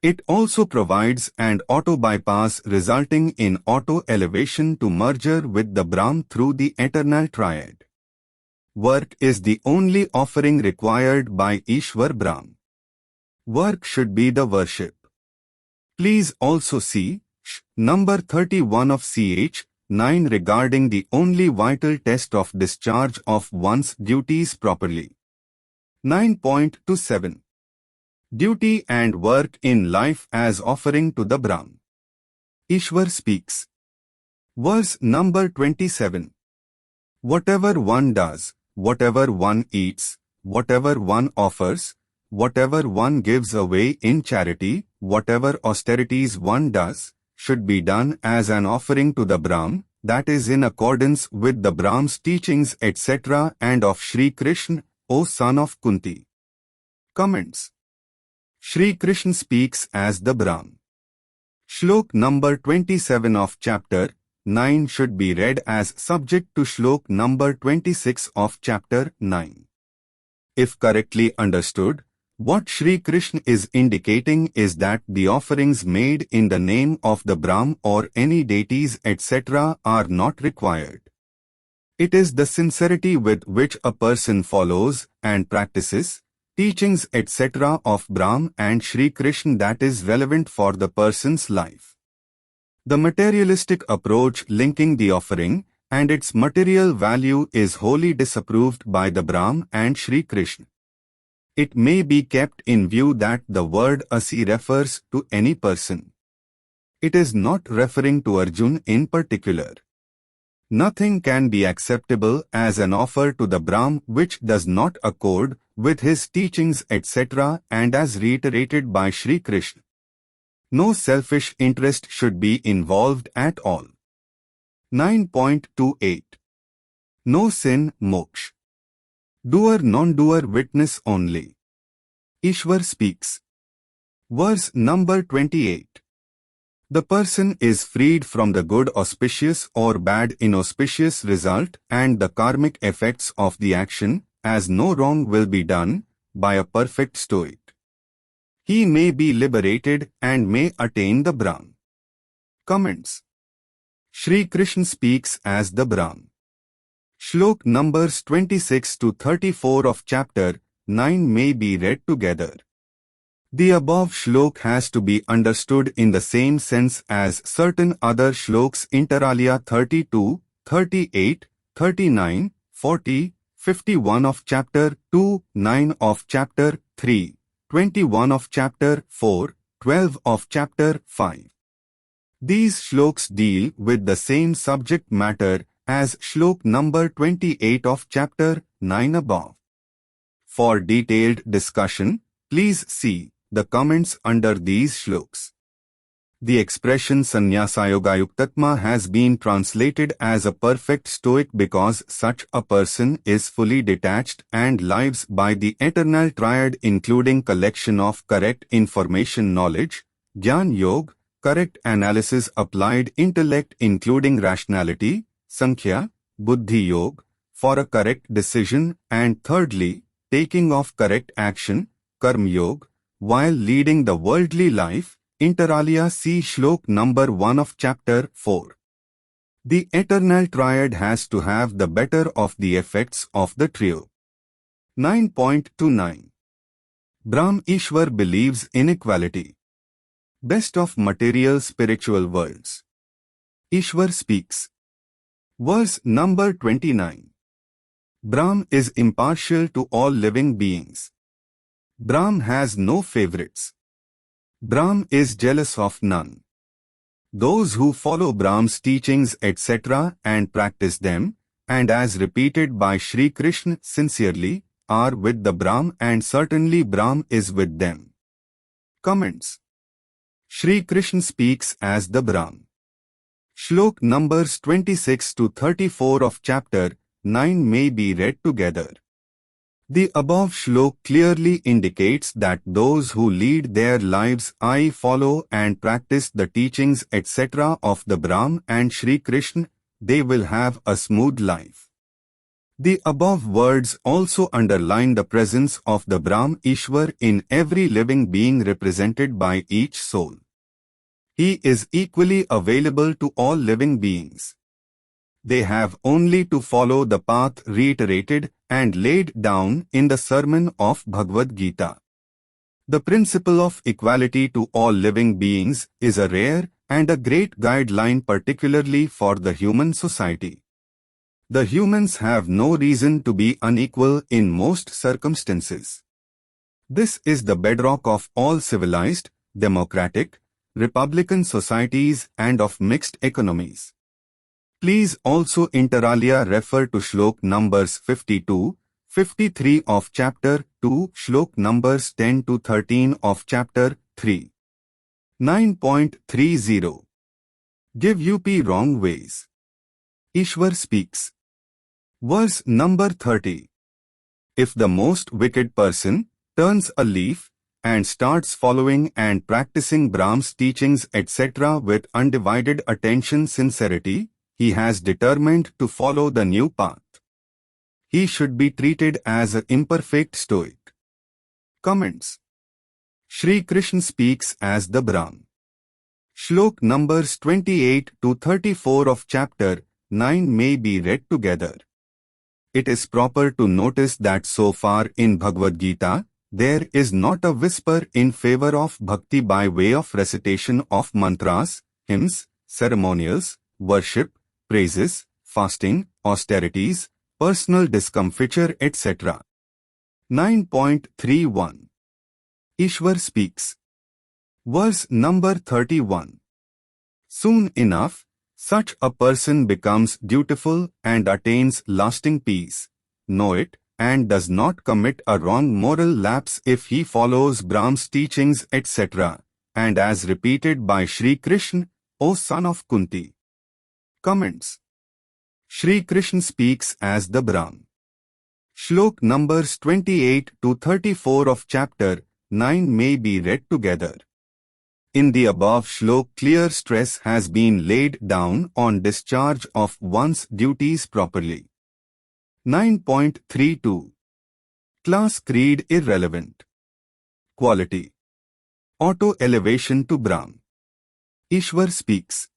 It also provides an auto-bypass resulting in auto-elevation to merger with the Brahm through the eternal triad. Work is the only offering required by Ishwar Brahm. Work should be the worship. Please also see number 31 of ch. 9 regarding the only vital test of discharge of one's duties properly. 9.27 Duty and work in life as offering to the Brahm. Ishwar speaks. Verse number 27. Whatever one does, whatever one eats, whatever one offers, whatever one gives away in charity, whatever austerities one does, should be done as an offering to the Brahm, that is in accordance with the Brahm's teachings, etc. and of Shri Krishna, O son of Kunti. Comments. Shri Krishna speaks as the Brahm. Shlok number 27 of chapter 9 should be read as subject to Shlok number 26 of chapter 9. If correctly understood, what Shri Krishna is indicating is that the offerings made in the name of the Brahm or any deities, etc. are not required. It is the sincerity with which a person follows and practices teachings, etc. of Brahm and Shri Krishna that is relevant for the person's life. The materialistic approach linking the offering and its material value is wholly disapproved by the Brahm and Shri Krishna. It may be kept in view that the word asi refers to any person. It is not referring to Arjun in particular. Nothing can be acceptable as an offer to the Brahm which does not accord with his teachings, etc. and as reiterated by Shri Krishna. No selfish interest should be involved at all. 9.28 No sin, moksha. Doer non-doer witness only. Ishwar speaks. Verse number 28. The person is freed from the good auspicious or bad inauspicious result and the karmic effects of the action, as no wrong will be done, by a perfect stoic. He may be liberated and may attain the Brahm. Comments. Shri Krishna speaks as the Brahm. Shlok numbers 26 to 34 of chapter 9 may be read together. The above shlok has to be understood in the same sense as certain other shloks inter alia 32, 38, 39, 40, 51 of chapter 2, 9 of chapter 3, 21 of chapter 4, 12 of chapter 5. These shloks deal with the same subject matter as Shlok number 28 of chapter 9 above. For detailed discussion, please see the comments under these shloks. The expression Sannyasayogayuktatma has been translated as a perfect stoic because such a person is fully detached and lives by the eternal triad including collection of correct information knowledge, Jnana Yoga, correct analysis, applied intellect including rationality, Sankhya, Buddhi Yoga, for a correct decision, and thirdly, taking of correct action, Karma Yoga, while leading the worldly life, inter alia see Shlok number 1 of chapter 4. The eternal triad has to have the better of the effects of the trio. 9.29 Brahm Ishwar believes in equality. Best of material spiritual worlds. Ishwar speaks. Verse number 29. Brahm is impartial to all living beings. Brahm has no favorites. Brahm is jealous of none. Those who follow Brahm's teachings etc. and practice them, and as repeated by Sri Krishna sincerely, are with the Brahm and certainly Brahm is with them. Comments. Sri Krishna speaks as the Brahm. Shlok numbers 26 to 34 of chapter 9 may be read together. The above shlok clearly indicates that those who lead their lives follow and practice the teachings etc. of the Brahm and Sri Krishna, they will have a smooth life. The above words also underline the presence of the Brahm Ishwar in every living being represented by each soul. He is equally available to all living beings. They have only to follow the path reiterated and laid down in the sermon of Bhagwat Gita. The principle of equality to all living beings is a rare and a great guideline particularly for the human society. The humans have no reason to be unequal in most circumstances. This is the bedrock of all civilized, democratic, republican societies and of mixed economies. Please also inter alia refer to Shlok numbers 52, 53 of chapter 2, Shlok numbers 10 to 13 of chapter 3. 9.30 Give up wrong ways. Ishwar speaks. Verse number 30. If the most wicked person turns a leaf and starts following and practicing Brahm's teachings etc. with undivided attention sincerity, he has determined to follow the new path. He should be treated as an imperfect stoic. Comments. Sri Krishna speaks as the Brahm. Shlok numbers 28 to 34 of chapter 9 may be read together. It is proper to notice that so far in Bhagavad Gita, there is not a whisper in favor of bhakti by way of recitation of mantras, hymns, ceremonials, worship, praises, fasting, austerities, personal discomfiture etc. 9.31 Ishwar speaks. Verse number 31. Soon enough, such a person becomes dutiful and attains lasting peace. Know it, and does not commit a wrong moral lapse if he follows Brahm's teachings etc. and as repeated by Sri Krishna, O son of Kunti. Comments. Sri Krishna speaks as the Brahm. Shlok numbers 28 to 34 of chapter 9 may be read together. In the above shlok, clear stress has been laid down on discharge of one's duties properly. 9.32 Class creed irrelevant. Quality. Auto-elevation to Brahm. Ishwar speaks.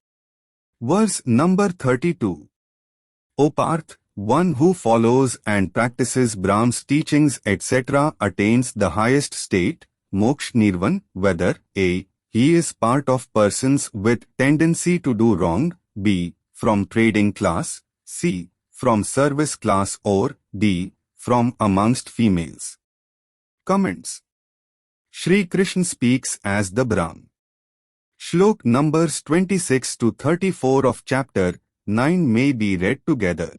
Verse number 32. O Parth, one who follows and practices Brahm's teachings etc. attains the highest state, moksha nirvan, whether a. he is part of persons with tendency to do wrong, b. from trading class, c. from service class or d. from amongst females. Comments. Sri Krishna speaks as the Brahm. Shlok numbers 26 to 34 of chapter 9 may be read together.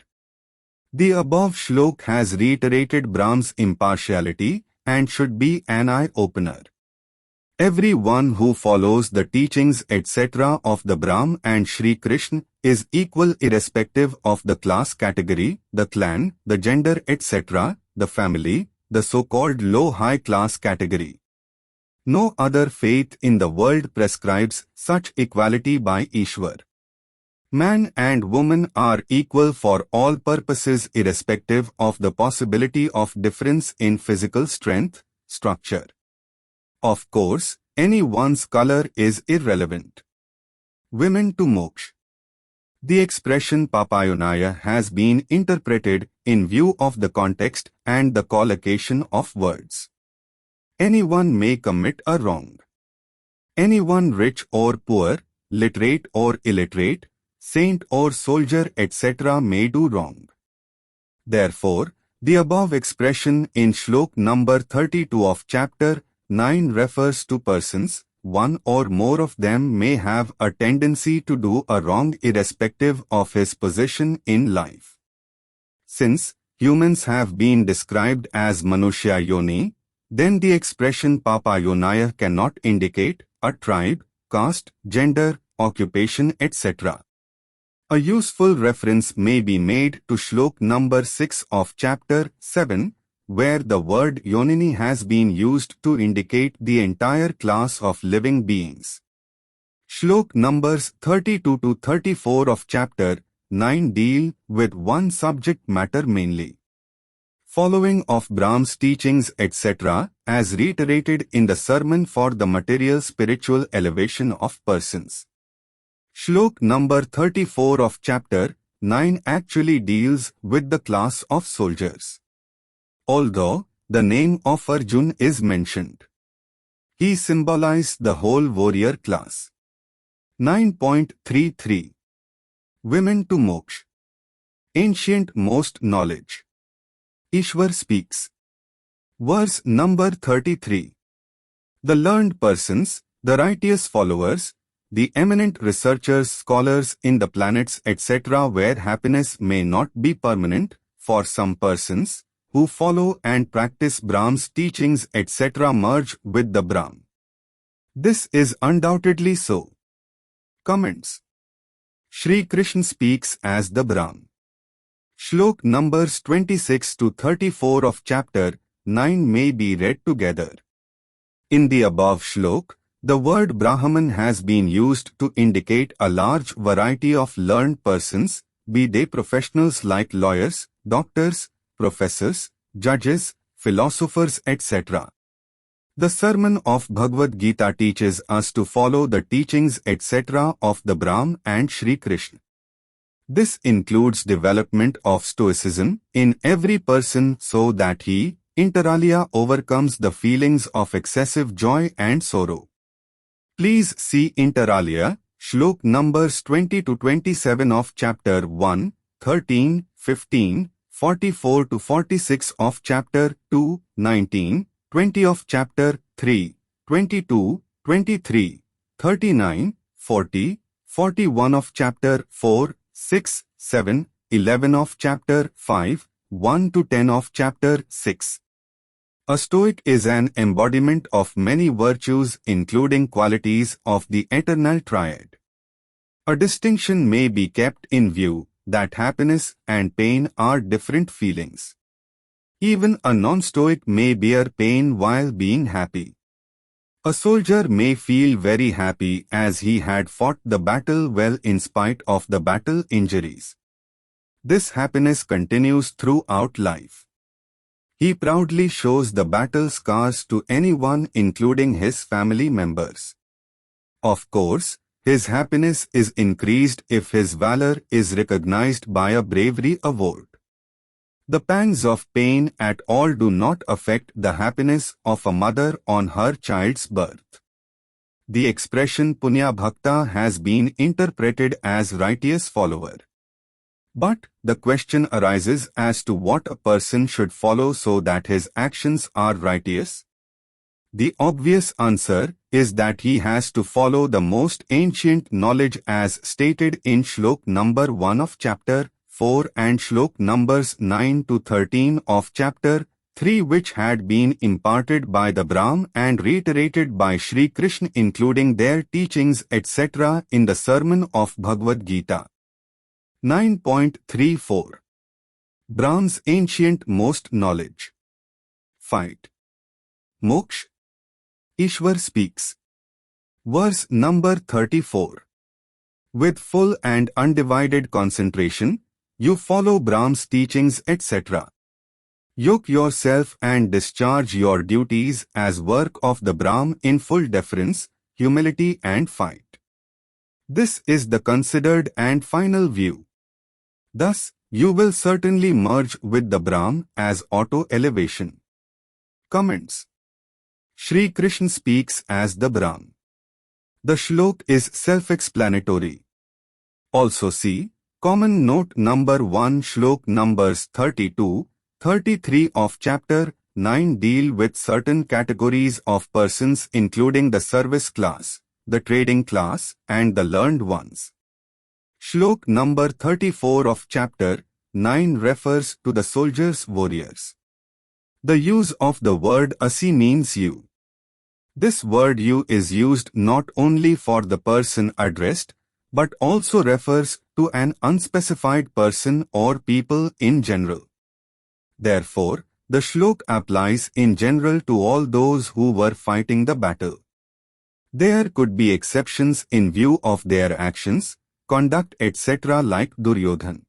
The above shlok has reiterated Brahm's impartiality and should be an eye-opener. Everyone who follows the teachings etc. of the Brahm and Sri Krishna is equal irrespective of the class category, the clan, the gender etc., the family, the so-called low-high class category. No other faith in the world prescribes such equality by Ishwar. Man and woman are equal for all purposes irrespective of the possibility of difference in physical strength, structure. Of course, anyone's color is irrelevant. Women to moksha. The expression papayonaya has been interpreted in view of the context and the collocation of words. Anyone may commit a wrong. Anyone rich or poor, literate or illiterate, saint or soldier etc. may do wrong. Therefore, the above expression in Shlok number 32 of chapter 9 refers to persons. One or more of them may have a tendency to do a wrong irrespective of his position in life. Since humans have been described as Manushya Yoni, then the expression Papayonaya cannot indicate a tribe, caste, gender, occupation etc. A useful reference may be made to Shlok number 6 of chapter 7, where the word Yonini has been used to indicate the entire class of living beings. Shlok numbers 32 to 34 of chapter 9 deal with one subject matter mainly. Following of Brahm's teachings etc., as reiterated in the sermon for the material spiritual elevation of persons. Shlok number 34 of chapter 9 actually deals with the class of soldiers. Although the name of Arjun is mentioned, he symbolized the whole warrior class. 9.33 Women to moksha. Ancient most knowledge. Ishwar speaks. Verse number 33. The learned persons, the righteous followers, the eminent researchers, scholars in the planets etc., where happiness may not be permanent, for some persons who follow and practice Brahm's teachings etc. merge with the Brahm. This is undoubtedly so. Comments. Shri Krishna speaks as the Brahm. Shlok numbers 26 to 34 of chapter 9 may be read together. In the above shlok, the word Brahman has been used to indicate a large variety of learned persons, be they professionals like lawyers, doctors, professors, judges, philosophers etc. The sermon of Bhagwat Gita teaches us to follow the teachings etc. of the Brahm and Shri Krishna. This includes development of stoicism in every person so that he, inter alia, overcomes the feelings of excessive joy and sorrow. Please see inter alia, Shlok numbers 20 to 27 of chapter 1, 13, 15, 44 to 46 of chapter 2, 19, 20 of chapter 3, 22, 23, 39, 40, 41 of chapter 4, 6, 7, 11 of chapter 5, 1 to 10 of chapter 6. A Stoic is an embodiment of many virtues including qualities of the eternal triad. A distinction may be kept in view that happiness and pain are different feelings. Even a non-Stoic may bear pain while being happy. A soldier may feel very happy as he had fought the battle well in spite of the battle injuries. This happiness continues throughout life. He proudly shows the battle scars to anyone including his family members. Of course, his happiness is increased if his valor is recognized by a bravery award. The pangs of pain at all do not affect the happiness of a mother on her child's birth. The expression Punya Bhakta has been interpreted as righteous follower. But the question arises as to what a person should follow so that his actions are righteous. The obvious answer is that he has to follow the most ancient knowledge as stated in Shlok number 1 of chapter 4 and Shlok numbers 9 to 13 of chapter 3, which had been imparted by the Brahm and reiterated by Shri Krishna including their teachings etc. in the sermon of Bhagwat Gita. 9.34 Brahm's ancient most knowledge. Fight. Moksha. Ishwar speaks. Verse number 34. With full and undivided concentration, you follow Brahm's teachings, etc. Yoke yourself and discharge your duties as work of the Brahm in full deference, humility and fight. This is the considered and final view. Thus, you will certainly merge with the Brahm as auto-elevation. Comments. Shri Krishna speaks as the Brahm. The shlok is self-explanatory. Also see, common note number 1 shlok numbers 32, 33 of chapter 9 deal with certain categories of persons including the service class, the trading class and the learned ones. Shlok number 34 of chapter 9 refers to the soldiers, warriors. The use of the word asi means you. This word you is used not only for the person addressed, but also refers to an unspecified person or people in general. Therefore, the shlok applies in general to all those who were fighting the battle. There could be exceptions in view of their actions, conduct etc. like Duryodhan.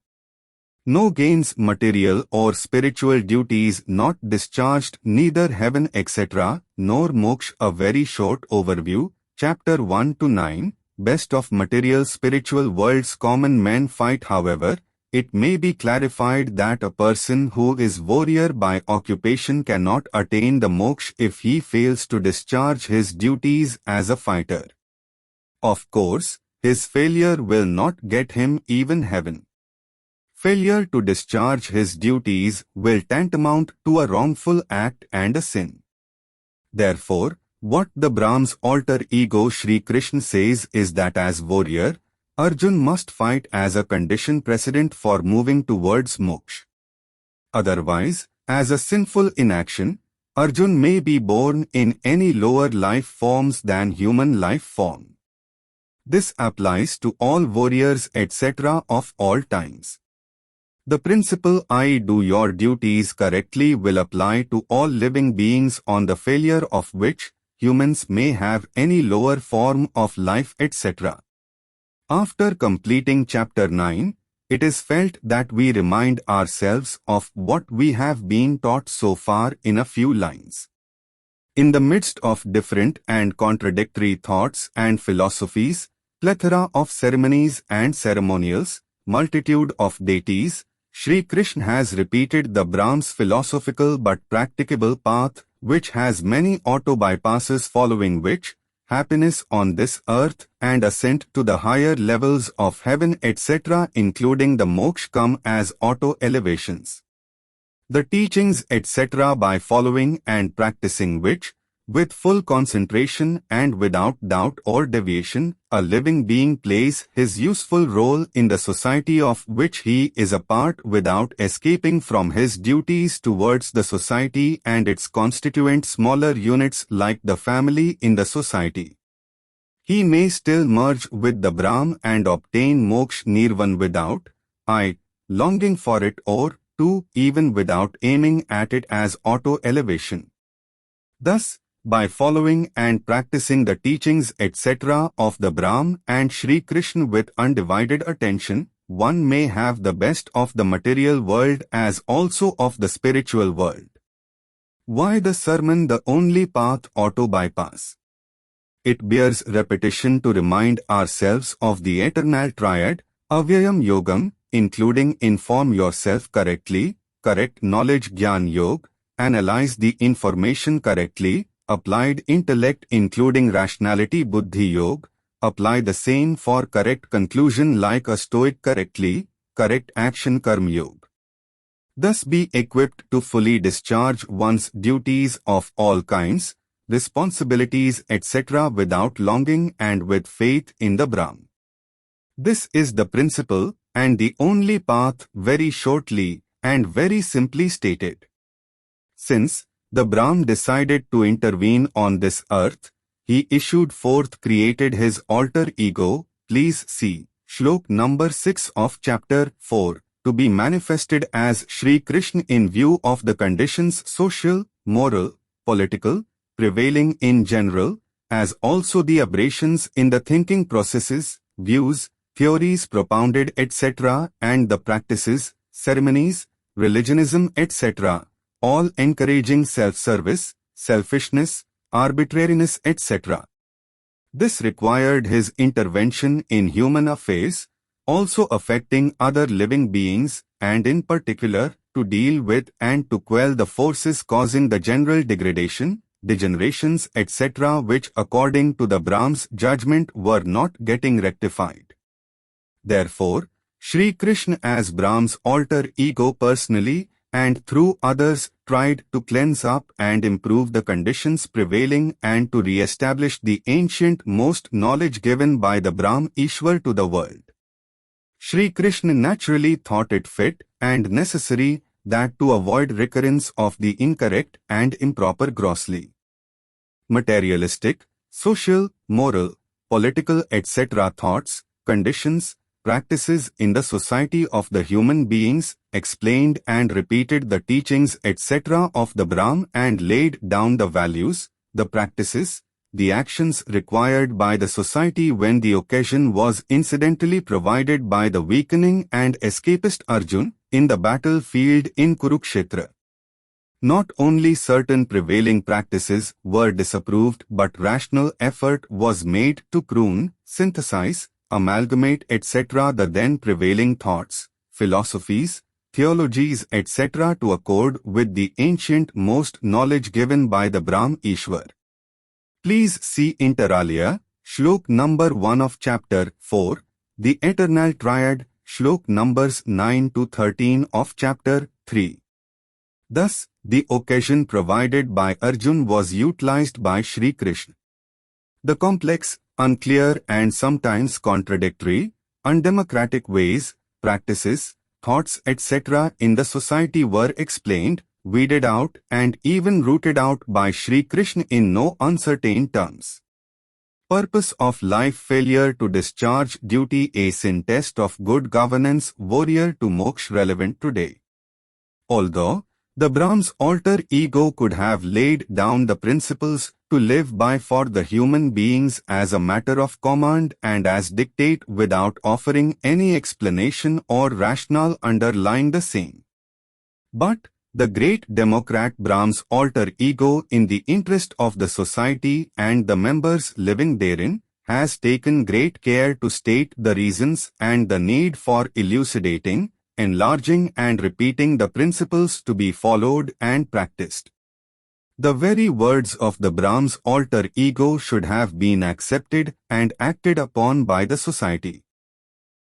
No gains material or spiritual duties not discharged, neither heaven etc. nor moksha. A very short overview, chapter 1 to 9, best of material spiritual worlds common men fight. However, it may be clarified that a person who is warrior by occupation cannot attain the moksha if he fails to discharge his duties as a fighter. Of course, his failure will not get him even heaven. Failure to discharge his duties will tantamount to a wrongful act and a sin. Therefore, what the Brahm's alter ego Sri Krishna says is that as warrior, Arjun must fight as a condition precedent for moving towards moksha. Otherwise, as a sinful inaction, Arjun may be born in any lower life forms than human life form. This applies to all warriors etc. of all times. The principle I do your duties correctly will apply to all living beings on the failure of which humans may have any lower form of life etc. After completing chapter 9, it is felt that we remind ourselves of what we have been taught so far in a few lines. In the midst of different and contradictory thoughts and philosophies, plethora of ceremonies and ceremonials, multitude of deities, Sri Krishna has repeated the Brahm's philosophical but practicable path, which has many auto-bypasses following which, happiness on this earth and ascent to the higher levels of heaven etc. including the moksha come as auto-elevations. The teachings etc. by following and practicing which, with full concentration and without doubt or deviation, a living being plays his useful role in the society of which he is a part without escaping from his duties towards the society and its constituent smaller units like the family in the society. He may still merge with the Brahm and obtain moksha nirvan without, longing for it or, 2, even without aiming at it as auto-elevation. Thus, by following and practicing the teachings etc. of the Brahm and Sri Krishna with undivided attention, one may have the best of the material world as also of the spiritual world. Why the sermon the only path auto-bypass? It bears repetition to remind ourselves of the eternal triad, Avyayam Yogam, including inform yourself correctly, correct knowledge Gyan Yoga, analyze the information correctly, applied intellect including rationality Buddhi Yoga, apply the same for correct conclusion like a stoic correctly, correct action Karma Yoga. Thus be equipped to fully discharge one's duties of all kinds, responsibilities etc. without longing and with faith in the Brahm. This is the principle and the only path, very shortly and very simply stated. Since the Brahm decided to intervene on this earth, he issued forth created his alter ego, please see, shlok number 6 of chapter 4, to be manifested as Sri Krishna in view of the conditions social, moral, political, prevailing in general, as also the aberrations in the thinking processes, views, theories propounded etc. and the practices, ceremonies, religionism etc., all encouraging self-service, selfishness, arbitrariness etc. This required his intervention in human affairs, also affecting other living beings, and in particular, to deal with and to quell the forces causing the general degradation, degenerations etc. which according to the Brahm's judgment were not getting rectified. Therefore, Sri Krishna as Brahm's alter ego personally and through others tried to cleanse up and improve the conditions prevailing and to re-establish the ancient most knowledge given by the Brahm Ishwar to the world. Sri Krishna naturally thought it fit and necessary that to avoid recurrence of the incorrect and improper grossly materialistic, social, moral, political etc. thoughts, conditions, practices in the society of the human beings, explained and repeated the teachings etc. of the Brahm and laid down the values, the practices, the actions required by the society when the occasion was incidentally provided by the weakening and escapist Arjun in the battlefield in Kurukshetra. Not only certain prevailing practices were disapproved but rational effort was made to prune, synthesize, amalgamate etc. the then prevailing thoughts, philosophies, theologies etc. to accord with the ancient most knowledge given by the Brahm Ishwar. Please see inter alia, Shlok number 1 of chapter 4, the eternal triad, Shlok numbers 9 to 13 of chapter 3. Thus, the occasion provided by Arjun was utilized by Sri Krishna. The complex, unclear and sometimes contradictory, undemocratic ways, practices, thoughts etc. in the society were explained, weeded out and even rooted out by Sri Krishna in no uncertain terms. Purpose of life failure to discharge duty a sin test of good governance warrior to moksha relevant today. Although the Brahm's alter ego could have laid down the principles to live by for the human beings as a matter of command and as dictate without offering any explanation or rationale underlying the same. But the great democrat Brahm's alter ego in the interest of the society and the members living therein has taken great care to state the reasons and the need for elucidating, enlarging and repeating the principles to be followed and practiced. The very words of the Brahm's alter ego should have been accepted and acted upon by the society.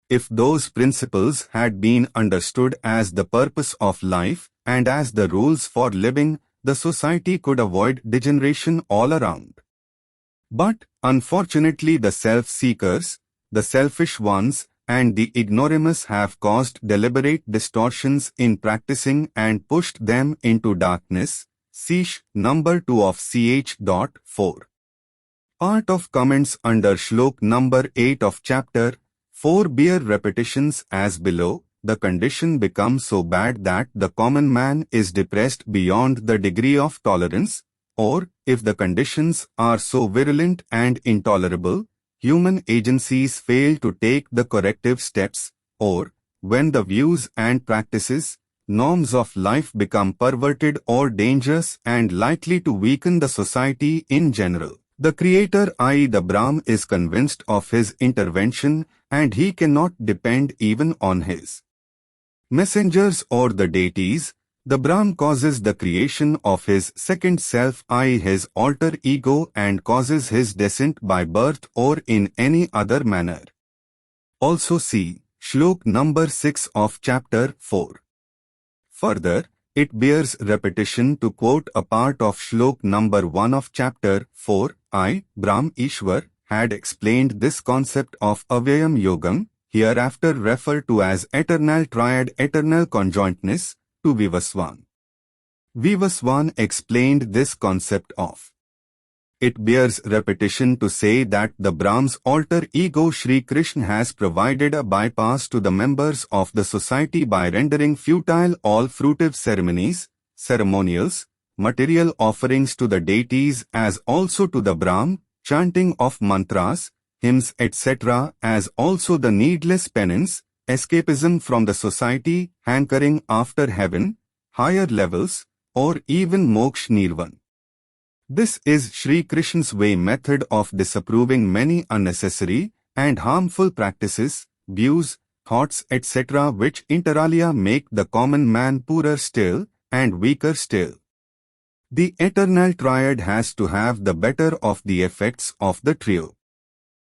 If those principles had been understood as the purpose of life and as the rules for living, the society could avoid degeneration all around. But, unfortunately, the self-seekers, the selfish ones, and the ignoramus have caused deliberate distortions in practicing and pushed them into darkness. Seesh, number 2 of ch.4. Part of comments under Shlok number 8 of chapter 4 bear repetitions as below. The condition becomes so bad that the common man is depressed beyond the degree of tolerance, or, if the conditions are so virulent and intolerable, human agencies fail to take the corrective steps, or, when the views and practices, norms of life become perverted or dangerous and likely to weaken the society in general. The Creator, i.e. the Brahm, is convinced of his intervention and he cannot depend even on his messengers or the deities. The Brahm causes the creation of his second self, i.e. his alter ego, and causes his descent by birth or in any other manner. Also see Shlok number 6 of chapter 4. Further, it bears repetition to quote a part of Shlok number 1 of chapter 4. Brahm Ishwar had explained this concept of Avyayam Yogam, hereafter referred to as eternal triad, eternal conjointness, to Vivaswan. Vivaswan explained this concept of. It bears repetition to say that the Brahm's alter ego Sri Krishna has provided a bypass to the members of the society by rendering futile all fruitive ceremonies, ceremonials, material offerings to the deities as also to the Brahm, chanting of mantras, hymns etc. as also the needless penance, escapism from the society, hankering after heaven, higher levels, or even moksha nirvan. This is Sri Krishna's way method of disapproving many unnecessary and harmful practices, views, thoughts etc. which inter alia make the common man poorer still and weaker still. The eternal triad has to have the better of the effects of the trio.